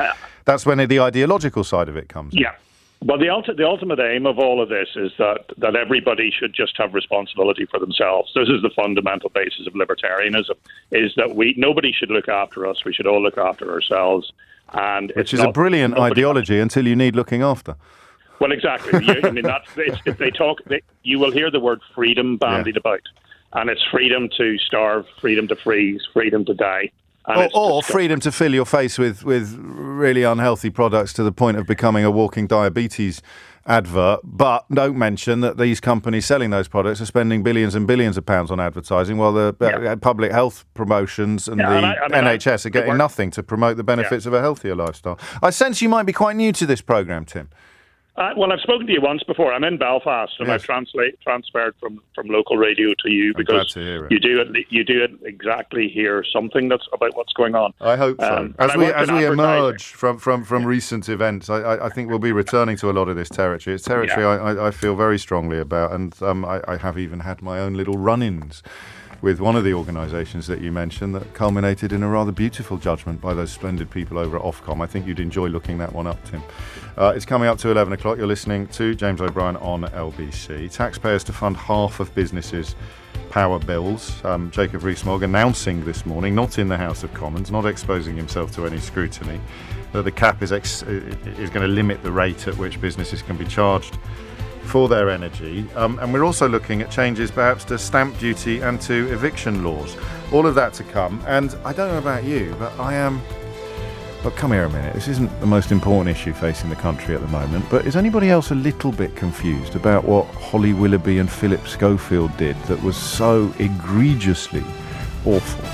that's when the ideological side of it comes in. Yeah. Well, the ultimate aim of all of this is that everybody should just have responsibility for themselves. This is the fundamental basis of libertarianism: is that nobody should look after us. We should all look after ourselves. And which is a brilliant ideology until you need looking after. Well, exactly. I mean, if they talk, you will hear the word freedom bandied about, and it's freedom to starve, freedom to freeze, freedom to die. Or freedom to fill your face with really unhealthy products to the point of becoming a walking diabetes advert. But don't mention that these companies selling those products are spending billions and billions of pounds on advertising, while the public health promotions and NHS are getting nothing to promote the benefits of a healthier lifestyle. I sense you might be quite new to this programme, Tim. Well, I've spoken to you once before. I'm in Belfast, and I've transferred from local radio to you because you do it exactly hear something that's about what's going on. I hope so. As we emerge from recent events, I think we'll be returning to a lot of this territory. It's territory I feel very strongly about, and I have even had my own little run-ins with one of the organisations that you mentioned that culminated in a rather beautiful judgment by those splendid people over at Ofcom. I think you'd enjoy looking that one up, Tim. It's coming up to 11 o'clock. You're listening to James O'Brien on LBC. Taxpayers to fund half of businesses' power bills. Jacob Rees-Mogg announcing this morning, not in the House of Commons, not exposing himself to any scrutiny, that the cap is going to limit the rate at which businesses can be charged for their energy. And we're also looking at changes perhaps to stamp duty and to eviction laws. All of that to come. And I don't know about you, but I am... But come here a minute. This isn't the most important issue facing the country at the moment, but is anybody else a little bit confused about what Holly Willoughby and Philip Schofield did that was so egregiously awful?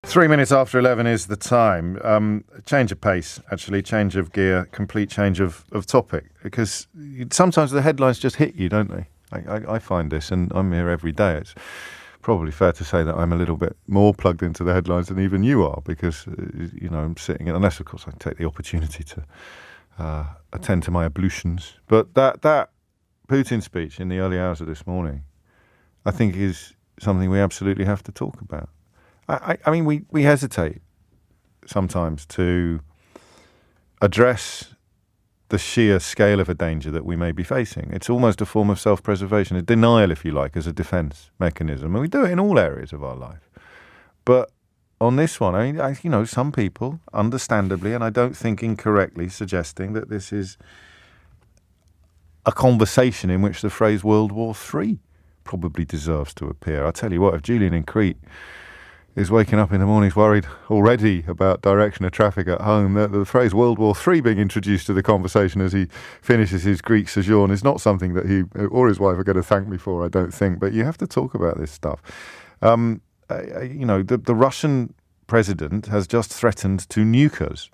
3 minutes after 11 is the time. Change of pace, actually, change of gear, complete change of topic. Because sometimes the headlines just hit you, don't they? I find this, and I'm here every day. It's probably fair to say that I'm a little bit more plugged into the headlines than even you are, because, I'm sitting, unless, of course, I take the opportunity to attend to my ablutions. But that Putin speech in the early hours of this morning, I think is something we absolutely have to talk about. I mean, we hesitate sometimes to address the sheer scale of a danger that we may be facing. It's almost a form of self-preservation, a denial, if you like, as a defence mechanism. And we do it in all areas of our life. But on this one, I mean, some people, understandably, and I don't think incorrectly, suggesting that this is a conversation in which the phrase World War III probably deserves to appear. I'll tell you what, if Julian in Crete is waking up in the mornings worried already about direction of traffic at home, the phrase World War III being introduced to the conversation as he finishes his Greek sojourn is not something that he or his wife are going to thank me for, I don't think. But you have to talk about this stuff. The Russian president has just threatened to nuke us.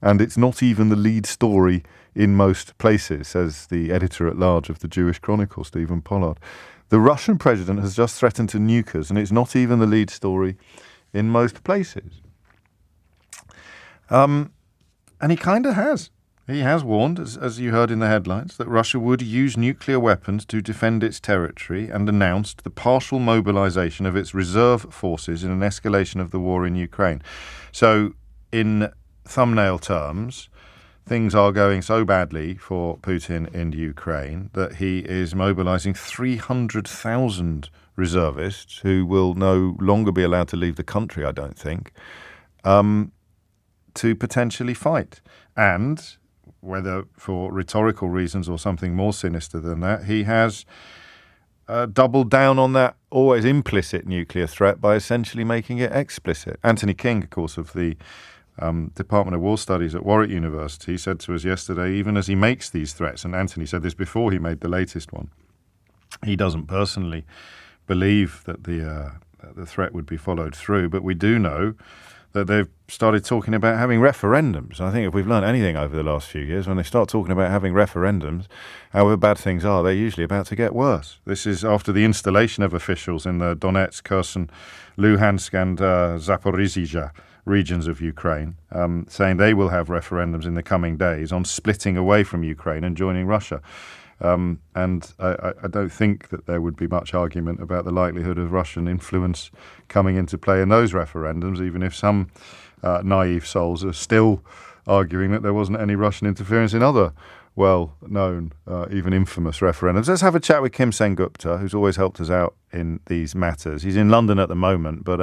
and it's not even the lead story in most places, says the editor-at-large of the Jewish Chronicle, Stephen Pollard. The Russian president has just threatened to nuke us, and it's not even the lead story in most places. And he kind of has. He has warned, as you heard in the headlines, that Russia would use nuclear weapons to defend its territory and announced the partial mobilization of its reserve forces in an escalation of the war in Ukraine. So, in thumbnail terms, things are going so badly for Putin in Ukraine that he is mobilizing 300,000 reservists who will no longer be allowed to leave the country, I don't think, to potentially fight. And whether for rhetorical reasons or something more sinister than that, he has doubled down on that always implicit nuclear threat by essentially making it explicit. Anthony King, of course, of the Department of War Studies at Warwick University, said to us yesterday, even as he makes these threats, and Anthony said this before he made the latest one, he doesn't personally believe that the threat would be followed through, but we do know that they've started talking about having referendums. I think if we've learned anything over the last few years, when they start talking about having referendums, however bad things are, they're usually about to get worse. This is after the installation of officials in the Donetsk, Kherson, Luhansk and Zaporizhzhia regions of Ukraine, saying they will have referendums in the coming days on splitting away from Ukraine and joining Russia. And I don't think that there would be much argument about the likelihood of Russian influence coming into play in those referendums, even if some naive souls are still arguing that there wasn't any Russian interference in other well-known, even infamous referendums. Let's have a chat with Kim Sen-Gupta, who's always helped us out in these matters. He's in London at the moment, but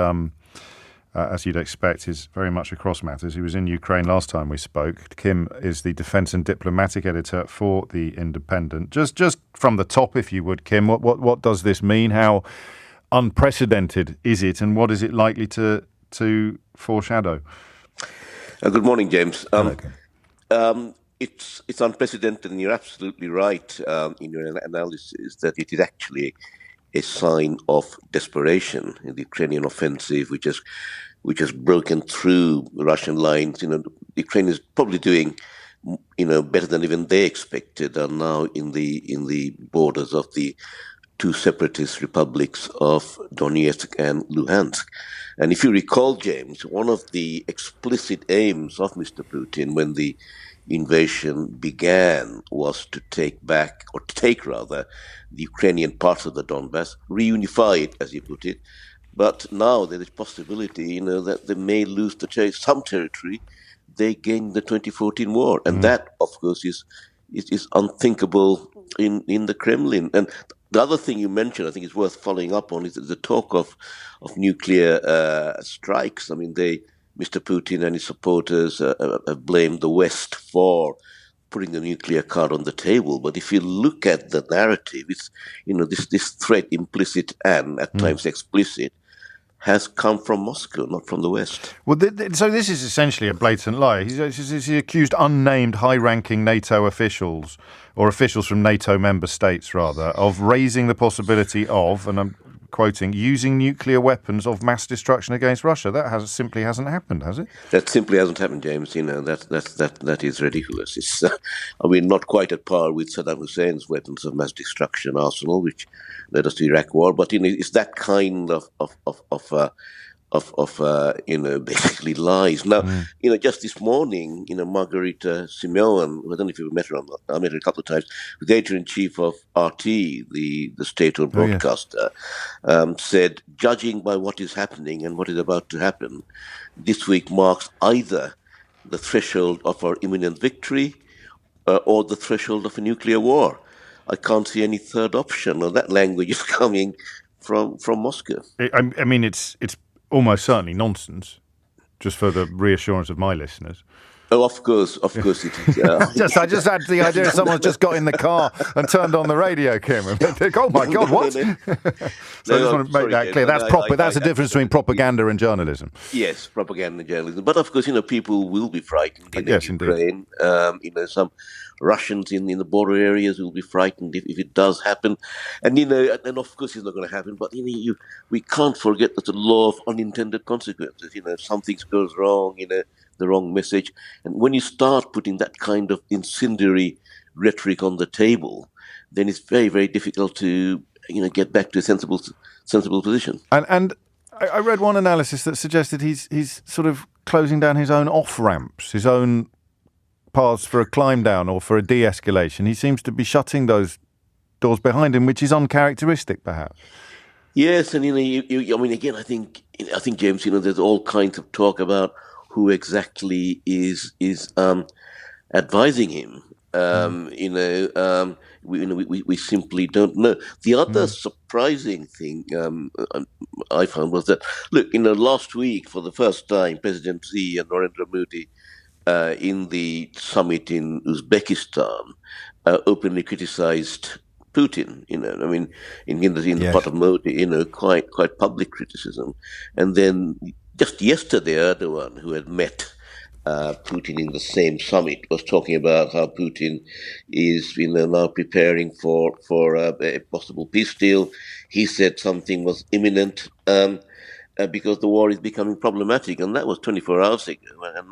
as you'd expect, is very much across matters. He was in Ukraine last time we spoke. Kim is the defence and diplomatic editor for The Independent. Just from the top, if you would, Kim, what does this mean? How unprecedented is it, and what is it likely to foreshadow? Good morning, James. It's unprecedented, and you're absolutely right in your analysis that it is actually a sign of desperation in the Ukrainian offensive, which has broken through the Russian lines. Ukraine is probably doing, better than even they expected, are now in the borders of the two separatist republics of Donetsk and Luhansk. And if you recall, James, one of the explicit aims of Mr. Putin when the invasion began was to take the Ukrainian parts of the Donbass, reunify it, as he put it. But now there is possibility, that they may lose some territory they gained the 2014 war. And that, of course, is unthinkable in the Kremlin. And the other thing you mentioned, I think is worth following up on, is the talk of nuclear strikes. I mean, Mr. Putin and his supporters have blamed the West for putting the nuclear card on the table. But if you look at the narrative, it's, this threat, implicit and at times explicit, has come from Moscow, not from the West. Well, so this is essentially a blatant lie. He's accused unnamed high-ranking NATO officials, or officials from NATO member states, rather, of raising the possibility of, and I'm quoting, using nuclear weapons of mass destruction against Russia. That simply hasn't happened, has it? That simply hasn't happened, James. That is ridiculous. It's not quite at par with Saddam Hussein's weapons of mass destruction arsenal, which led us to the Iraq War. But it's that kind of basically lies. Now, just this morning, Margarita Simeon, I don't know if you've met her, I met her a couple of times, the editor-in-chief of RT, the state-owned broadcaster, said, judging by what is happening and what is about to happen, this week marks either the threshold of our imminent victory or the threshold of a nuclear war. I can't see any third option, or that language is coming from Moscow. I mean, it's almost certainly nonsense, just for the reassurance of my listeners. Oh, of course it is. I just had the idea someone's just got in the car and turned on the radio, Kim. And think, oh my God, what? So I just want to make that clear. That's the difference between propaganda and journalism. Yes, propaganda and journalism. But of course, people will be frightened in Ukraine. Indeed. Some Russians in the border areas will be frightened if it does happen. And, and of course it's not going to happen. But, we can't forget that the law of unintended consequences. If something goes wrong, the wrong message. And when you start putting that kind of incendiary rhetoric on the table, then it's very, very difficult to get back to a sensible position. And I read one analysis that suggested he's sort of closing down his own off-ramps, his own paths for a climb down or for a de-escalation. He seems to be shutting those doors behind him, which is uncharacteristic, perhaps. Yes, and again, I think James, there's all kinds of talk about who exactly is advising him. We simply don't know. The other surprising thing I found was that, look, last week for the first time, President Xi and Narendra Modi in the summit in Uzbekistan openly criticized Putin. In the part of Modi, quite public criticism, and then just yesterday, Erdogan, who had met Putin in the same summit, was talking about how Putin is now preparing for a possible peace deal. He said something was imminent because the war is becoming problematic, and that was 24 hours ago. And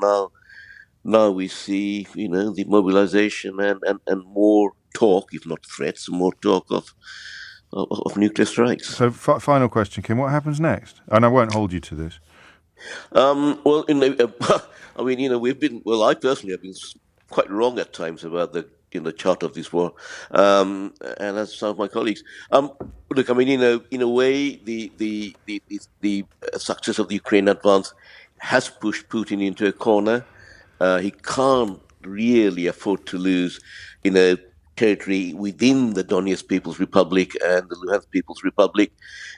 now we see the mobilization and more talk, if not threats, more talk of nuclear strikes. So, final question, Kim: what happens next? And I won't hold you to this. I personally have been quite wrong at times about the chart of this war, and as some of my colleagues. Look, in a way, the success of the Ukraine advance has pushed Putin into a corner. He can't really afford to lose, territory within the Donetsk People's Republic and the Luhansk People's Republic.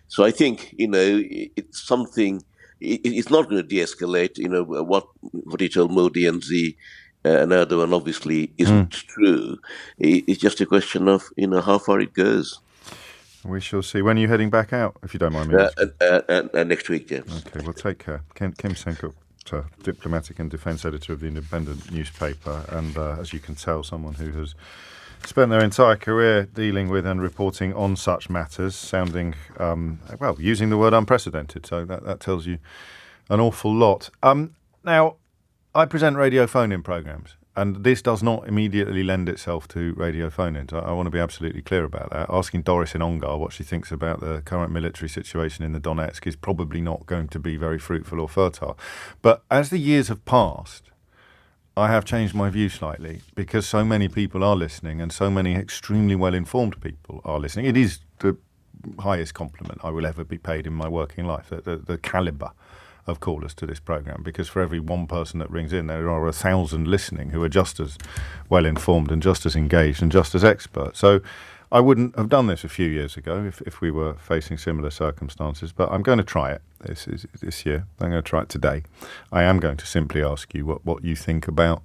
So I think, it's something. It's not going to de-escalate. What he told Modi and Xi and Erdogan obviously isn't true. It's just a question of how far it goes. We shall see. When are you heading back out, if you don't mind me asking? Next week, James. Okay, well, take care. Kim Sengup, diplomatic and defence editor of the Independent newspaper, and as you can tell, someone who has spent their entire career dealing with and reporting on such matters, sounding, using the word unprecedented. So that tells you an awful lot. Now, I present radio phone-in programmes, and this does not immediately lend itself to radio phone-ins. I want to be absolutely clear about that. Asking Doris in Ongar what she thinks about the current military situation in the Donetsk is probably not going to be very fruitful or fertile. But as the years have passed, I have changed my view slightly because so many people are listening and so many extremely well-informed people are listening. It is the highest compliment I will ever be paid in my working life, the calibre of callers to this programme, because for every one person that rings in, there are 1,000 listening who are just as well-informed and just as engaged and just as expert. So I wouldn't have done this a few years ago if we were facing similar circumstances, but I'm going to try it this year. I'm going to try it today. I am going to simply ask you what you think about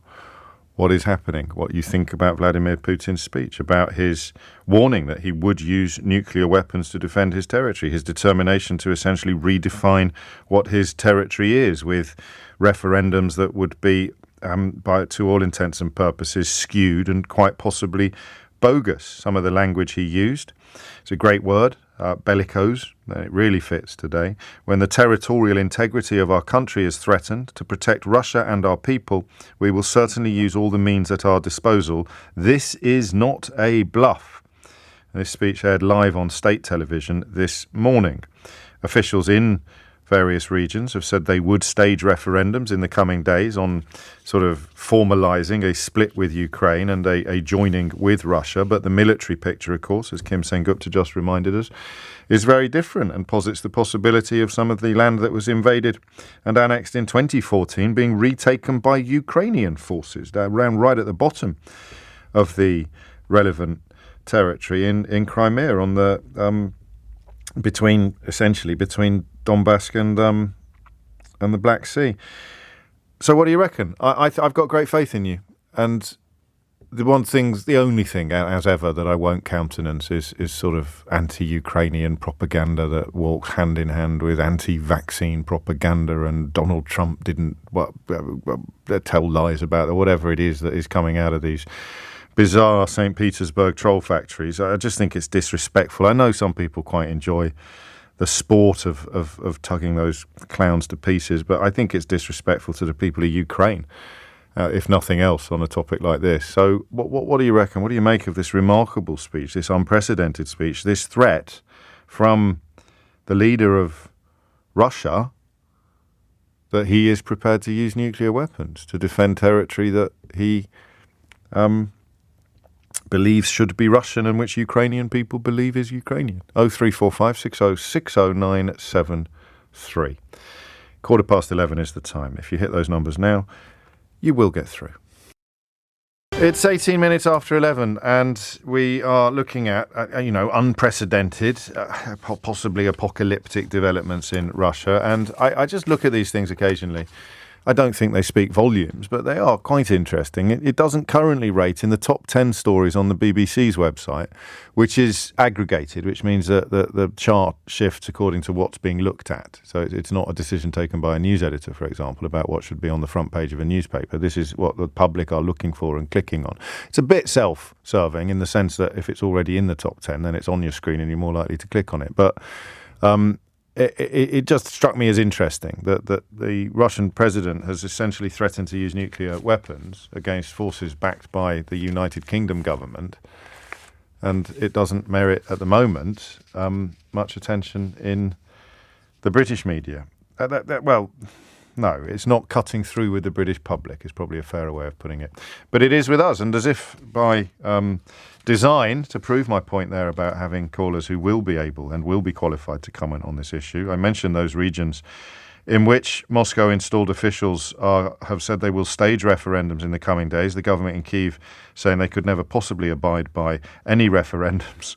what is happening, what you think about Vladimir Putin's speech, about his warning that he would use nuclear weapons to defend his territory, his determination to essentially redefine what his territory is with referendums that would be, to all intents and purposes, skewed and quite possibly bogus. Some of the language he used. It's a great word, bellicose. It really fits today. When the territorial integrity of our country is threatened, to protect Russia and our people, we will certainly use all the means at our disposal. This is not a bluff. This speech aired live on state television this morning. Officials in various regions have said they would stage referendums in the coming days on sort of formalising a split with Ukraine and a joining with Russia. But the military picture, of course, as Kim Sengupta just reminded us, is very different and posits the possibility of some of the land that was invaded and annexed in 2014 being retaken by Ukrainian forces down right at the bottom of the relevant territory in Crimea on the between Donbass and the Black Sea. So what do you reckon? I've got great faith in you. And the only thing, as ever, that I won't countenance is sort of anti-Ukrainian propaganda that walks hand in hand with anti-vaccine propaganda, and Donald Trump didn't tell lies about it, or whatever it is that is coming out of these bizarre St. Petersburg troll factories. I just think it's disrespectful. I know some people quite enjoy sport of tugging those clowns to pieces. But I think it's disrespectful to the people of Ukraine, if nothing else, on a topic like this. So what do you reckon? What do you make of this remarkable speech, this unprecedented speech, this threat from the leader of Russia that he is prepared to use nuclear weapons to defend territory that he believes should be Russian and which Ukrainian people believe is Ukrainian? 0345 60 60973. 11:15 is the time. If you hit those numbers now, you will get through. It's 18 minutes after 11, and we are looking at, unprecedented, possibly apocalyptic developments in Russia. And I just look at these things occasionally. I don't think they speak volumes, but they are quite interesting. It doesn't currently rate in the top 10 stories on the BBC's website, which is aggregated, which means that the chart shifts according to what's being looked at. So it's not a decision taken by a news editor, for example, about what should be on the front page of a newspaper. This is what the public are looking for and clicking on. It's a bit self-serving in the sense that if it's already in the top 10, then it's on your screen and you're more likely to click on it. But it just struck me as interesting that the Russian president has essentially threatened to use nuclear weapons against forces backed by the United Kingdom government, and it doesn't merit at the moment much attention in the British media. No, it's not cutting through with the British public, is probably a fairer way of putting it. But it is with us, and as if by design, to prove my point there about having callers who will be able and will be qualified to comment on this issue, I mentioned those regions in which Moscow-installed officials have said they will stage referendums in the coming days. The government in Kyiv saying they could never possibly abide by any results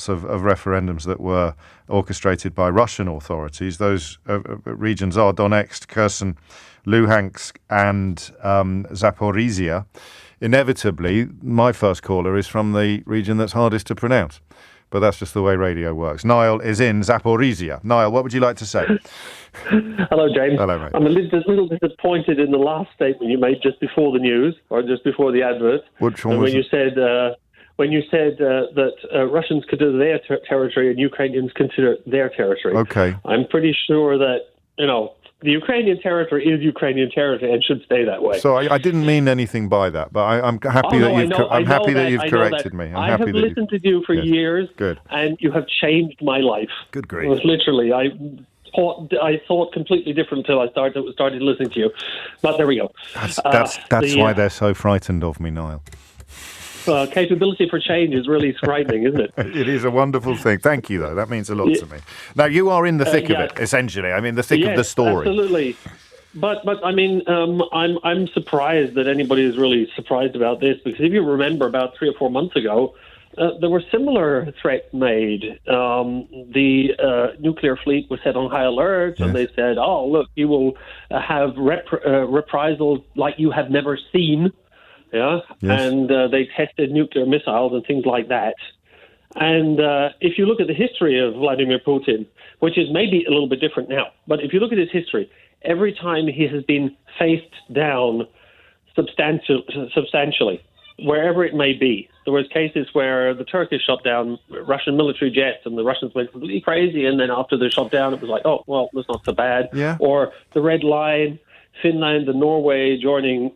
of referendums that were orchestrated by Russian authorities. Those regions are Donetsk, Kherson, Luhansk and Zaporizhia. Inevitably, my first caller is from the region that's hardest to pronounce. But that's just the way radio works. Niall is in Zaporizhia. Niall, what would you like to say? Hello, James. Hello, mate. I'm a little disappointed in the last statement you made just before the news, or just before the advert. Which one was it? When you said that Russians consider their territory and Ukrainians consider their territory. Okay. I'm pretty sure that, the Ukrainian territory is Ukrainian territory and should stay that way. So I didn't mean anything by that, but I'm happy that you've corrected me. I have listened to you for years, Good. And you have changed my life. Good grief. It was literally, I thought completely different until I started listening to you. But there we go. That's why they're so frightened of me, Niall. Capability for change is really frightening, isn't it? It is a wonderful thing. Thank you, though. That means a lot to me. Now, you are in the thick of it, essentially. I mean, the thick of the story. Absolutely. But I mean, I'm surprised that anybody is really surprised about this, because if you remember about 3 or 4 months ago, there were similar threats made. The nuclear fleet was set on high alert, and they said, "Oh, look, you will have reprisals like you have never seen." Yeah, yes. And they tested nuclear missiles and things like that. And if you look at the history of Vladimir Putin, which is maybe a little bit different now, but if you look at his history, every time he has been faced down substantially, wherever it may be. There was cases where the Turkish shot down Russian military jets and the Russians went completely crazy, and then after they shot down, it was like, oh, well, that's not so bad. Yeah. Or the Red Line, Finland and Norway joining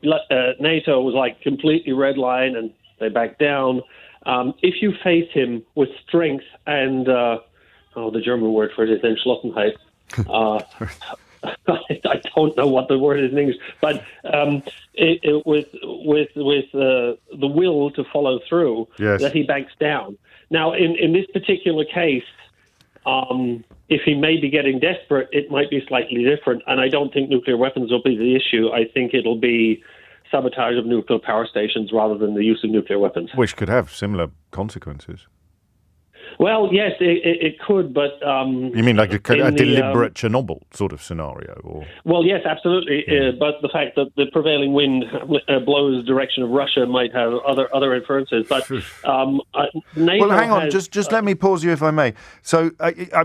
NATO was like completely red line, and they backed down. If you face him with strength and, the German word for it is Entschlossenheit. I don't know what the word is in English, but with the will to follow through, that he backs down. Now, in this particular case, if he may be getting desperate, it might be slightly different. And I don't think nuclear weapons will be the issue. I think it'll be sabotage of nuclear power stations rather than the use of nuclear weapons. Which could have similar consequences. Well, yes, it could, but... you mean like a deliberate Chernobyl sort of scenario? Or? Well, yes, absolutely. But the fact that the prevailing wind blows the direction of Russia might have other inferences. But NATO hang on, just let me pause you if I may. So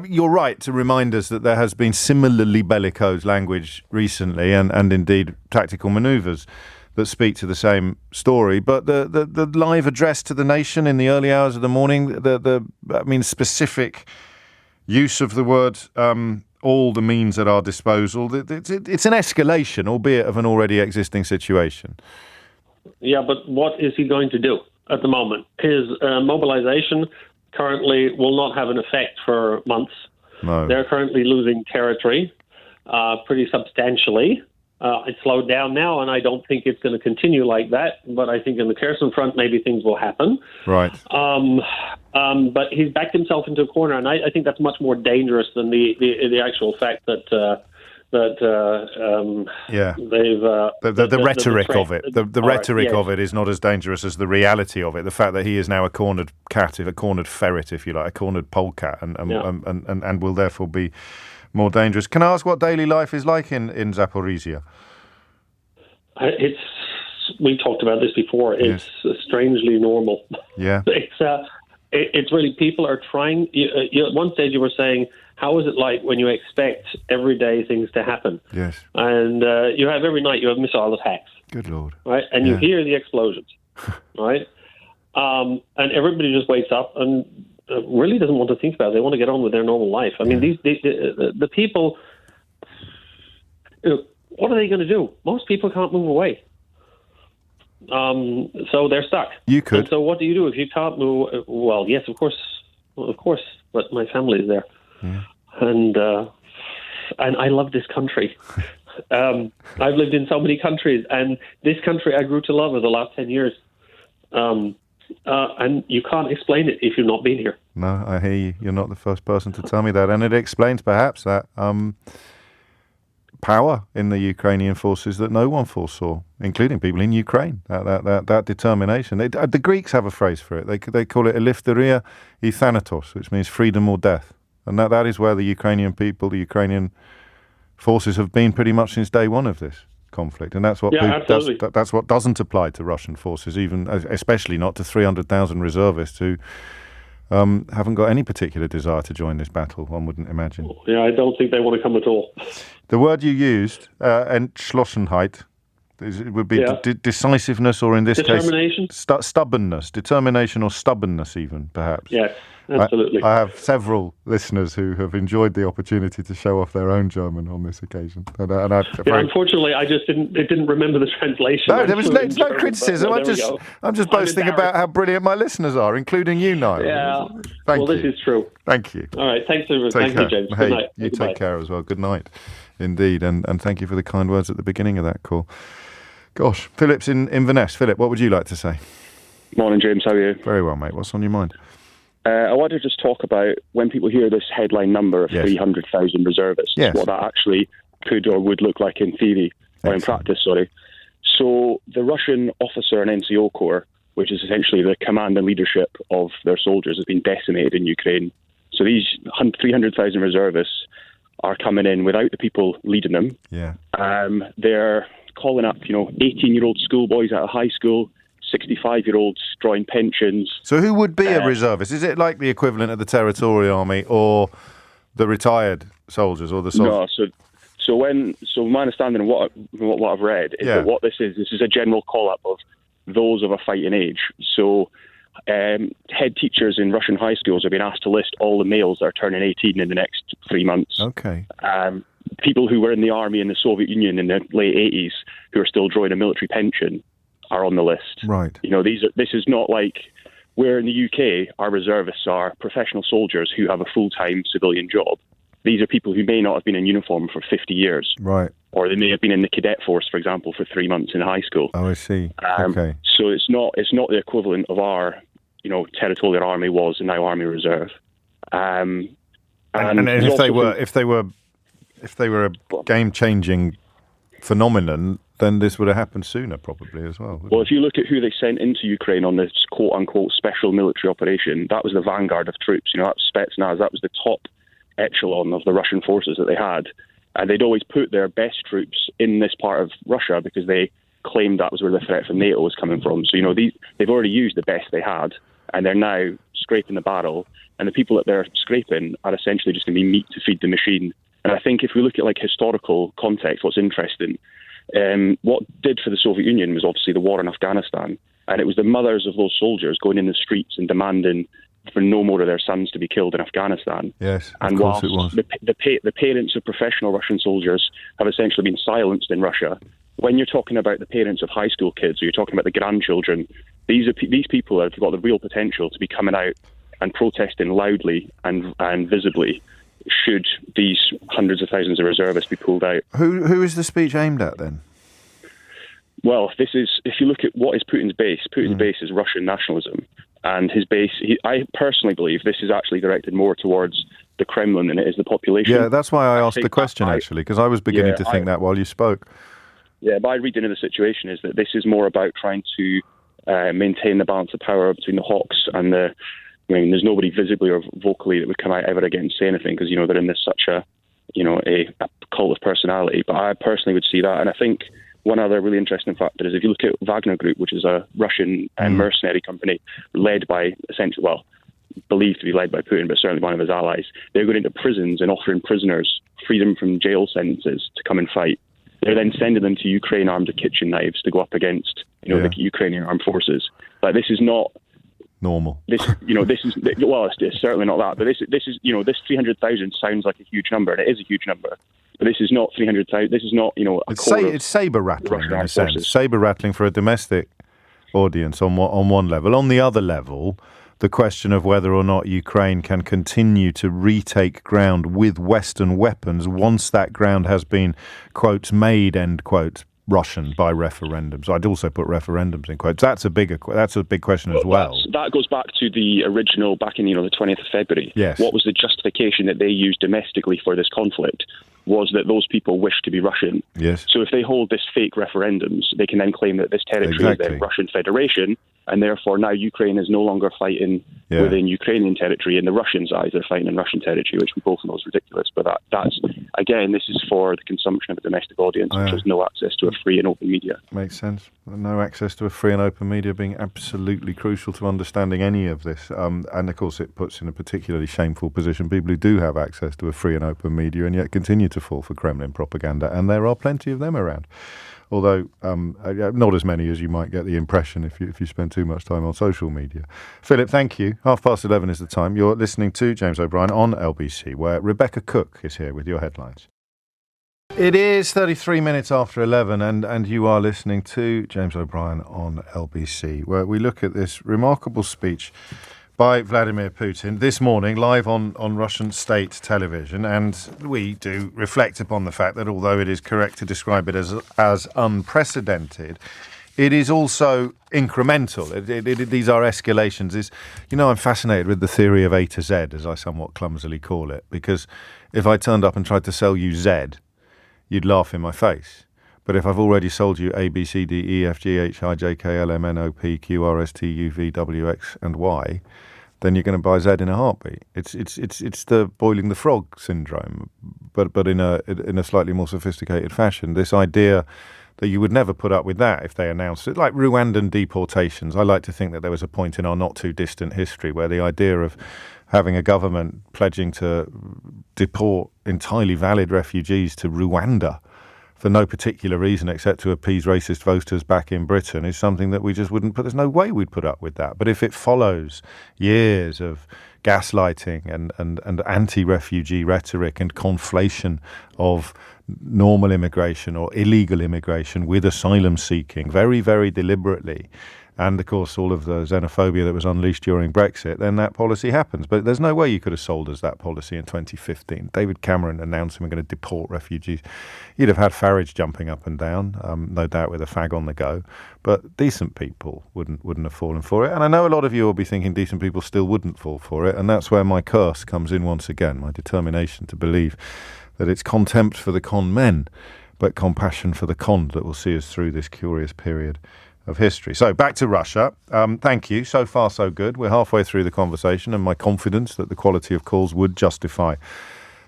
you're right to remind us that there has been similarly bellicose language recently and indeed tactical manoeuvres that speak to the same story, but the live address to the nation in the early hours of the morning, specific use of the word all the means at our disposal. It's an escalation, albeit of an already existing situation. Yeah, but what is he going to do at the moment? His mobilization currently will not have an effect for months. No. They're currently losing territory pretty substantially. It's slowed down now, and I don't think it's going to continue like that. But I think in the Kherson front, maybe things will happen. Right. But he's backed himself into a corner, and I think that's much more dangerous than the actual fact that they've the rhetoric of it. The rhetoric of it is not as dangerous as the reality of it. The fact that he is now a cornered cat, a cornered ferret, if you like, a cornered polecat, and will therefore be more dangerous. Can I ask what daily life is like in Zaporizhia? We talked about this before. It's strangely normal. Yeah. It's really, people are trying. At one stage you were saying, how is it like when you expect everyday things to happen? Yes. And every night you have missile attacks. Good Lord. Right? And you hear the explosions. Right? And everybody just wakes up and really doesn't want to think about it. They want to get on with their normal life. I mean, the people, what are they going to do? Most people can't move away. So they're stuck. You could. And so what do you do if you can't move? Well, yes, of course, but my family is there. Yeah. And I love this country. I've lived in so many countries, and this country I grew to love over the last 10 years. And you can't explain it if you've not been here. No, I hear you. You're not the first person to tell me that. And it explains perhaps that power in the Ukrainian forces that no one foresaw, including people in Ukraine, that determination. The Greeks have a phrase for it. They call it eleftheria I thanatos, which means freedom or death. And that is where the Ukrainian people, the Ukrainian forces have been pretty much since day one of this conflict, and that's what that's what doesn't apply to Russian forces, even especially not to 300,000 reservists who haven't got any particular desire to join this battle. One wouldn't imagine. Yeah, I don't think they want to come at all. The word you used, Entschlossenheit, it would be decisiveness, or in this case, stubbornness, determination, or stubbornness, even perhaps. Yes. Absolutely. I have several listeners who have enjoyed the opportunity to show off their own German on this occasion. Unfortunately, I just didn't remember the translation. No, there was no criticism. I'm just boasting about how brilliant my listeners are, including you, Niall. Yeah. Thank you. This is true. Thank you. All right. Thank you, James. Good night. You take care as well. Good night, indeed. And thank you for the kind words at the beginning of that call. Gosh, Philip's in Inverness. Philip, what would you like to say? Morning, James. How are you? Very well, mate. What's on your mind? I want to just talk about when people hear this headline number of 300,000 reservists, what that actually could or would look like in theory, or in practice, sorry. So the Russian officer and NCO Corps, which is essentially the command and leadership of their soldiers, has been decimated in Ukraine. So these 300,000 reservists are coming in without the people leading them. Yeah. They're calling up, 18-year-old schoolboys out of high school, 65-year-olds drawing pensions. So who would be a reservist? Is it like the equivalent of the Territorial Army or the retired soldiers or the soldiers? No, so my understanding of what I've read is that what this is a general call-up of those of a fighting age. So head teachers in Russian high schools have been asked to list all the males that are turning 18 in the next 3 months. Okay. People who were in the army in the Soviet Union in the late 80s who are still drawing a military pension are on the list. Right. This is not like where in the UK our reservists are professional soldiers who have a full-time civilian job. These are people who may not have been in uniform for 50 years. Right. Or they may have been in the cadet force, for example, for 3 months in high school. Oh, I see. Okay. So it's not the equivalent of our, Territorial Army was and now Army Reserve. And if they were a game-changing phenomenon, then this would have happened sooner, probably, as well. Well, if you look at who they sent into Ukraine on this quote-unquote special military operation, that was the vanguard of troops. That was Spetsnaz. That was the top echelon of the Russian forces that they had. And they'd always put their best troops in this part of Russia because they claimed that was where the threat from NATO was coming from. So, they've already used the best they had, and they're now scraping the barrel. And the people that they're scraping are essentially just going to be meat to feed the machine. And I think if we look at historical context, what's interesting, what did for the Soviet Union was obviously the war in Afghanistan, and it was the mothers of those soldiers going in the streets and demanding for no more of their sons to be killed in Afghanistan. Yes, and of course whilst it was. the parents of professional Russian soldiers have essentially been silenced in Russia, when you're talking about the parents of high school kids, or you're talking about the grandchildren, these people have got the real potential to be coming out and protesting loudly and visibly should these hundreds of thousands of reservists be pulled out. Who is the speech aimed at then? Well, if you look at what is Putin's base is Russian nationalism. And his base, I personally believe this is actually directed more towards the Kremlin than it is the population. Yeah, that's why I asked the question, actually, because I was beginning to think that while you spoke. Yeah, my reading of the situation is that this is more about trying to maintain the balance of power between the hawks and the... I mean, there's nobody visibly or vocally that would come out ever again and say anything because, they're in this such a cult of personality. But I personally would see that. And I think one other really interesting factor is if you look at Wagner Group, which is a Russian mercenary company led by, believed to be led by Putin, but certainly one of his allies, they're going into prisons and offering prisoners freedom from jail sentences to come and fight. They're then sending them to Ukraine armed with kitchen knives to go up against, the Ukrainian armed forces. Like, this is not normal. It's certainly not that. But this is, this 300,000 sounds like a huge number, and it is a huge number. But this is not 300,000. This is not, it's saber rattling in a sense. Saber rattling for a domestic audience on one level. On the other level, the question of whether or not Ukraine can continue to retake ground with Western weapons once that ground has been, quotes, made, end quote, Russian by referendums. I'd also put referendums in quotes. That's a big question as well. That goes back to the original, back in the 20th of February. Yes. What was the justification that they used domestically for this conflict? Was that those people wish to be Russian. Yes. So if they hold this fake referendums, they can then claim that this territory is the Russian Federation, and therefore now Ukraine is no longer fighting within Ukrainian territory. In the Russians' eyes, they're fighting in Russian territory, which we both know is ridiculous. But that's again, this is for the consumption of a domestic audience, which has no access to a free and open media. Makes sense. No access to a free and open media being absolutely crucial to understanding any of this. And of course, it puts in a particularly shameful position people who do have access to a free and open media and yet continue to fall for Kremlin propaganda. And there are plenty of them around. Although not as many as you might get the impression if you spend too much time on social media. Philip, thank you. 11:30 is the time. You're listening to James O'Brien on LBC, where Rebecca Cook is here with your headlines. It is 33 minutes after 11, and you are listening to James O'Brien on LBC, where we look at this remarkable speech by Vladimir Putin this morning, live on Russian state television. And we do reflect upon the fact that although it is correct to describe it as unprecedented, it is also incremental. These are escalations. I'm fascinated with the theory of A to Z, as I somewhat clumsily call it, because if I turned up and tried to sell you Z, you'd laugh in my face. But if I've already sold you A, B, C, D, E, F, G, H, I, J, K, L, M, N, O, P, Q, R, S, T, U, V, W, X, and Y, then you're going to buy Z in a heartbeat. It's the boiling the frog syndrome, but in a slightly more sophisticated fashion. This idea that you would never put up with that if they announced it, like Rwandan deportations. I like to think that there was a point in our not too distant history where the idea of having a government pledging to deport entirely valid refugees to Rwanda for no particular reason except to appease racist voters back in Britain is something that we just wouldn't put. There's no way we'd put up with that. But if it follows years of gaslighting and anti-refugee rhetoric and conflation of normal immigration or illegal immigration with asylum seeking very, very deliberately, and of course all of the xenophobia that was unleashed during Brexit, then that policy happens. But there's no way you could have sold us that policy in 2015. David Cameron announcing we're going to deport refugees. You'd have had Farage jumping up and down, no doubt with a fag on the go. But decent people wouldn't have fallen for it. And I know a lot of you will be thinking decent people still wouldn't fall for it. And that's where my curse comes in once again, my determination to believe that it's contempt for the con men, but compassion for the conned that will see us through this curious period of history. So back to Russia. Thank you. So far, so good. We're halfway through the conversation, and my confidence that the quality of calls would justify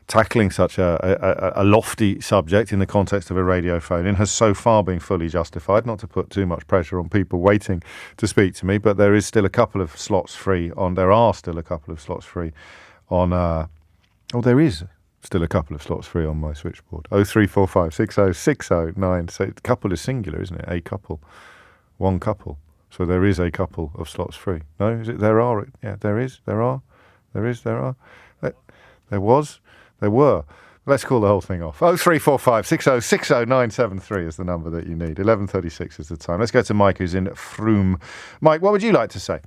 tackling such a lofty subject in the context of a radio phone-in has so far been fully justified. Not to put too much pressure on people waiting to speak to me, but there is still a couple of slots free on. There are still a couple of slots free on. There is still a couple of slots free on my switchboard. 0345 60 609. So couple is singular, isn't it? A couple. One couple. So there is a couple of slots free. No, is it? There are. Yeah, there is. There are. There is. There are. There was. There were. Let's call the whole thing off. 0345 6060 973 is the number that you need. 11:36 is the time. Let's go to Mike, who's in Frome. Mike, what would you like to say?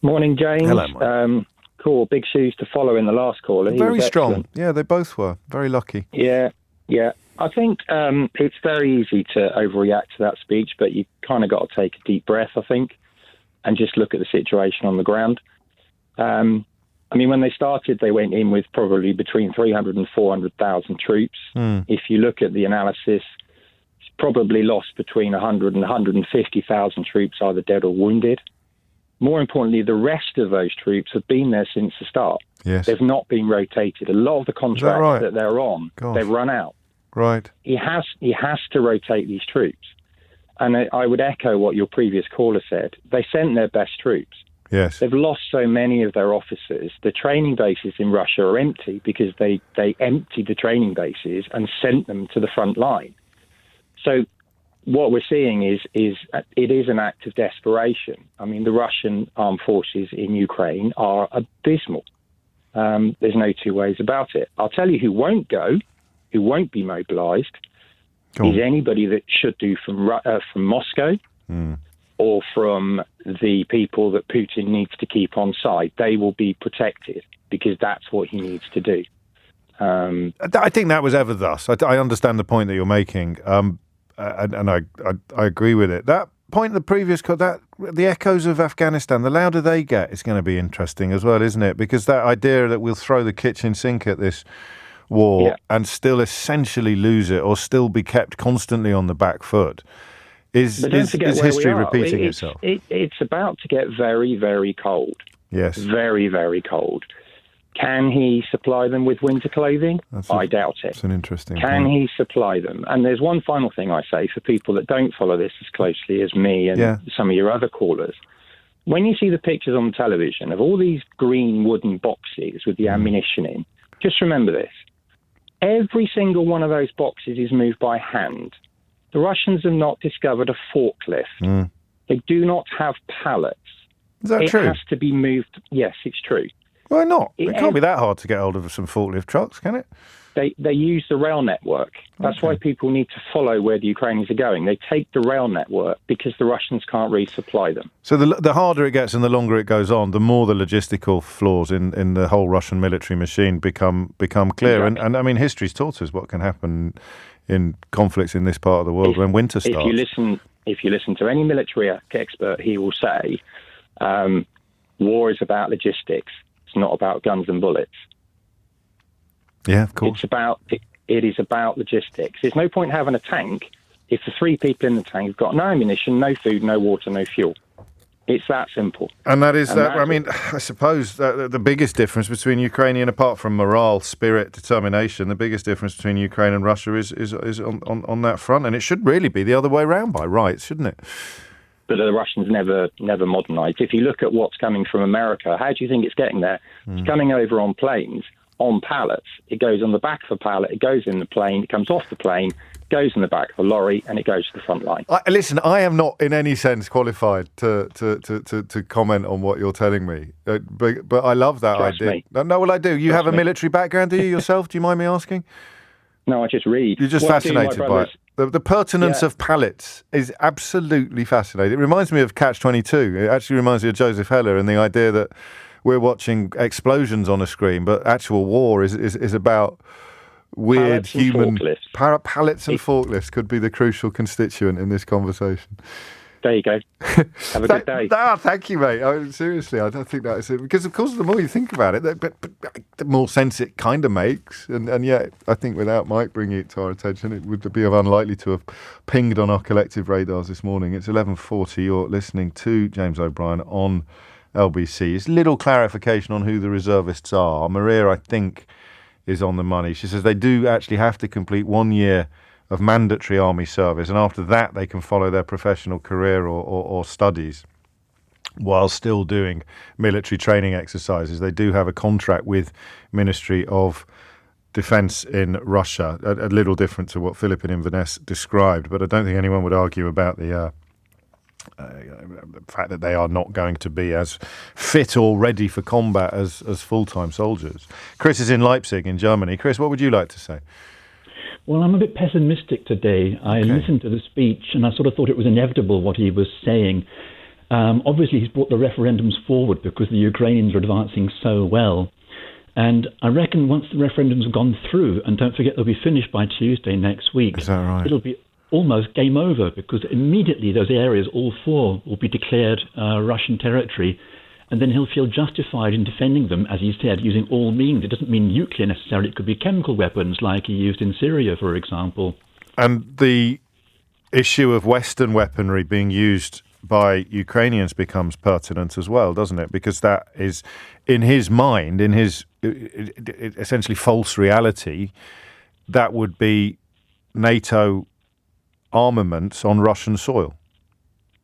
Morning, James. Hello, Mike. Cool. Big shoes to follow in the last caller. He Very was strong. excellent. Yeah, they both were. Very lucky. Yeah. I think it's very easy to overreact to that speech, but you kind of got to take a deep breath, I think, and just look at the situation on the ground. When they started, they went in with probably between 300 and 400,000 troops. If you look at the analysis, it's probably lost between 100 and 150,000 troops, either dead or wounded. More importantly, the rest of those troops have been there since the start. Yes. They've not been rotated. A lot of the contracts that they're on, they've run out. Right. He has to rotate these troops. And I would echo what your previous caller said. They sent their best troops. Yes. They've lost so many of their officers. The training bases in Russia are empty because they emptied the training bases and sent them to the front line. So what we're seeing is it is an act of desperation. The Russian armed forces in Ukraine are abysmal. There's no two ways about it. I'll tell you who won't go, who won't be mobilised, is anybody that should do from Moscow or from the people that Putin needs to keep on side. They will be protected because that's what he needs to do. I think that was ever thus. I understand the point that you're making, and I agree with it. That point, the previous, the echoes of Afghanistan, the louder they get, it's going to be interesting as well, isn't it? Because that idea that we'll throw the kitchen sink at this war and still essentially lose it or still be kept constantly on the back foot is history repeating itself. It's about to get very, very cold. Yes. Very, very cold. Can he supply them with winter clothing? I doubt it. That's an interesting Can point. he supply them? And there's one final thing I say for people that don't follow this as closely as me and some of your other callers. When you see the pictures on television of all these green wooden boxes with the ammunition in, just remember this. Every single one of those boxes is moved by hand. The Russians have not discovered a forklift. They do not have pallets. Is that true? It has to be moved. Yes, it's true. Why not? It can't be that hard to get hold of some forklift trucks, can it? They use the rail network. That's why people need to follow where the Ukrainians are going. They take the rail network because the Russians can't resupply them. So the harder it gets and the longer it goes on, the more the logistical flaws in the whole Russian military machine become clear. Exactly. And history's taught us what can happen in conflicts in this part of the world when winter starts. If you listen to any military expert, he will say war is about logistics. It's not about guns and bullets. Yeah, of course. It is about logistics. There's no point having a tank if the three people in the tank have got no ammunition, no food, no water, no fuel. It's that simple. And that is that. I mean, I suppose the biggest difference between Ukrainian, apart from morale, spirit, determination, the biggest difference between Ukraine and Russia is on that front, and it should really be the other way around by rights, shouldn't it? But the Russians never modernised. If you look at what's coming from America, how do you think it's getting there? It's coming over on planes, on pallets. It goes on the back of a pallet, it goes in the plane, it comes off the plane, goes in the back of a lorry, and it goes to the front line. Listen, I am not in any sense qualified to comment on what you're telling me, but I love that idea. Me. No, well, I do. You have a military background, do you yourself? Do you mind me asking? No, I just read. You're just fascinated by it. The pertinence of pallets is absolutely fascinating. It reminds me of Catch-22. It actually reminds me of Joseph Heller and the idea that we're watching explosions on a screen, but actual war is about weird pallets human... pallets and forklifts could be the crucial constituent in this conversation. There you go. Have a good day. Thank you, mate. Seriously, I don't think that is it. Because, of course, the more you think about it, the more sense it kind of makes. And yet, I think without Mike bringing it to our attention, it would be unlikely to have pinged on our collective radars this morning. It's 11:40. You're listening to James O'Brien on LBC. It's little clarification on who the reservists are. Maria, I think, is on the money. She says they do actually have to complete 1 year of mandatory army service, and after that they can follow their professional career or studies while still doing military training exercises. They do have a contract with Ministry of Defence in Russia, a little different to what Philip in Inverness described, but I don't think anyone would argue about the the fact that they are not going to be as fit or ready for combat as full-time soldiers. Chris is in Leipzig in Germany. Chris, what would you like to say? Well, I'm a bit pessimistic today. I listened to the speech and I sort of thought it was inevitable what he was saying. Obviously, he's brought the referendums forward because the Ukrainians are advancing so well. And I reckon once the referendums have gone through, and don't forget they'll be finished by Tuesday next week, is that right? It'll be almost game over because immediately those areas, all four, will be declared Russian territory. And then he'll feel justified in defending them, as he said, using all means. It doesn't mean nuclear necessarily. It could be chemical weapons like he used in Syria, for example. And the issue of Western weaponry being used by Ukrainians becomes pertinent as well, doesn't it? Because that is, in his mind, in his essentially false reality, that would be NATO armaments on Russian soil.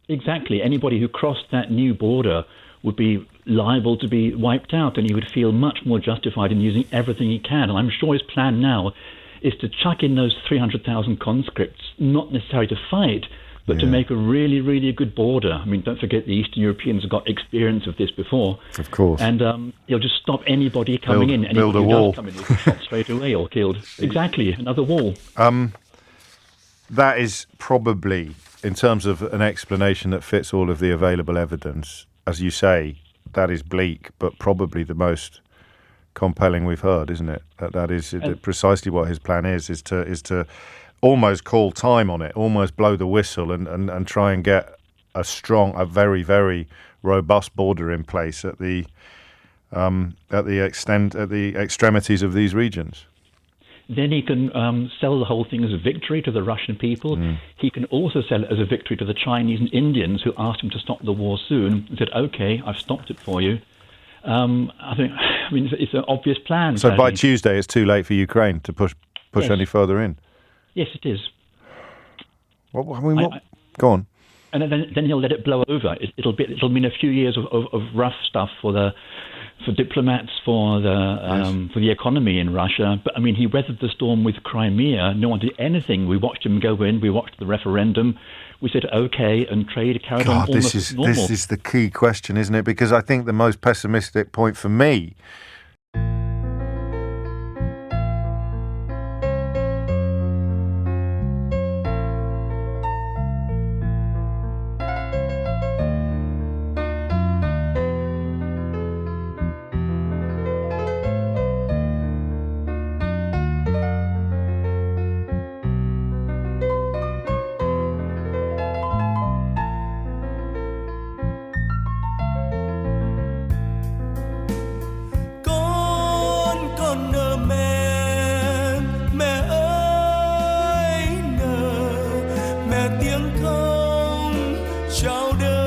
Exactly. Anybody who crossed that new border would be liable to be wiped out, and he would feel much more justified in using everything he can. And I'm sure his plan now is to chuck in those 300,000 conscripts, not necessarily to fight, but to make a really, really good border. I mean, don't forget the Eastern Europeans have got experience of this before. Of course. And he'll just stop anybody coming in. Anybody build a who wall. does come in will be shot straight away or killed. Exactly, another wall. That is probably, in terms of an explanation that fits all of the available evidence, as you say, that is bleak, but probably the most compelling we've heard, isn't it? That is precisely what his plan is to almost call time on it, almost blow the whistle and try and get a very, very robust border in place at the extremities of these regions. Then he can sell the whole thing as a victory to the Russian people. He can also sell it as a victory to the Chinese and Indians who asked him to stop the war soon and said, "Okay, I've stopped it for you." I mean, it's an obvious plan. So by Tuesday, it's too late for Ukraine to push any further in. Yes, it is. What? Go on. And then he'll let it blow over. It'll mean a few years of rough stuff for diplomats, for the economy in Russia. But I mean, he weathered the storm with Crimea. No one did anything. We watched him go in. We watched the referendum. We said okay, and trade carried on almost as normal. This is the key question, isn't it? Because I think the most pessimistic point for me. tiếng không chào đời.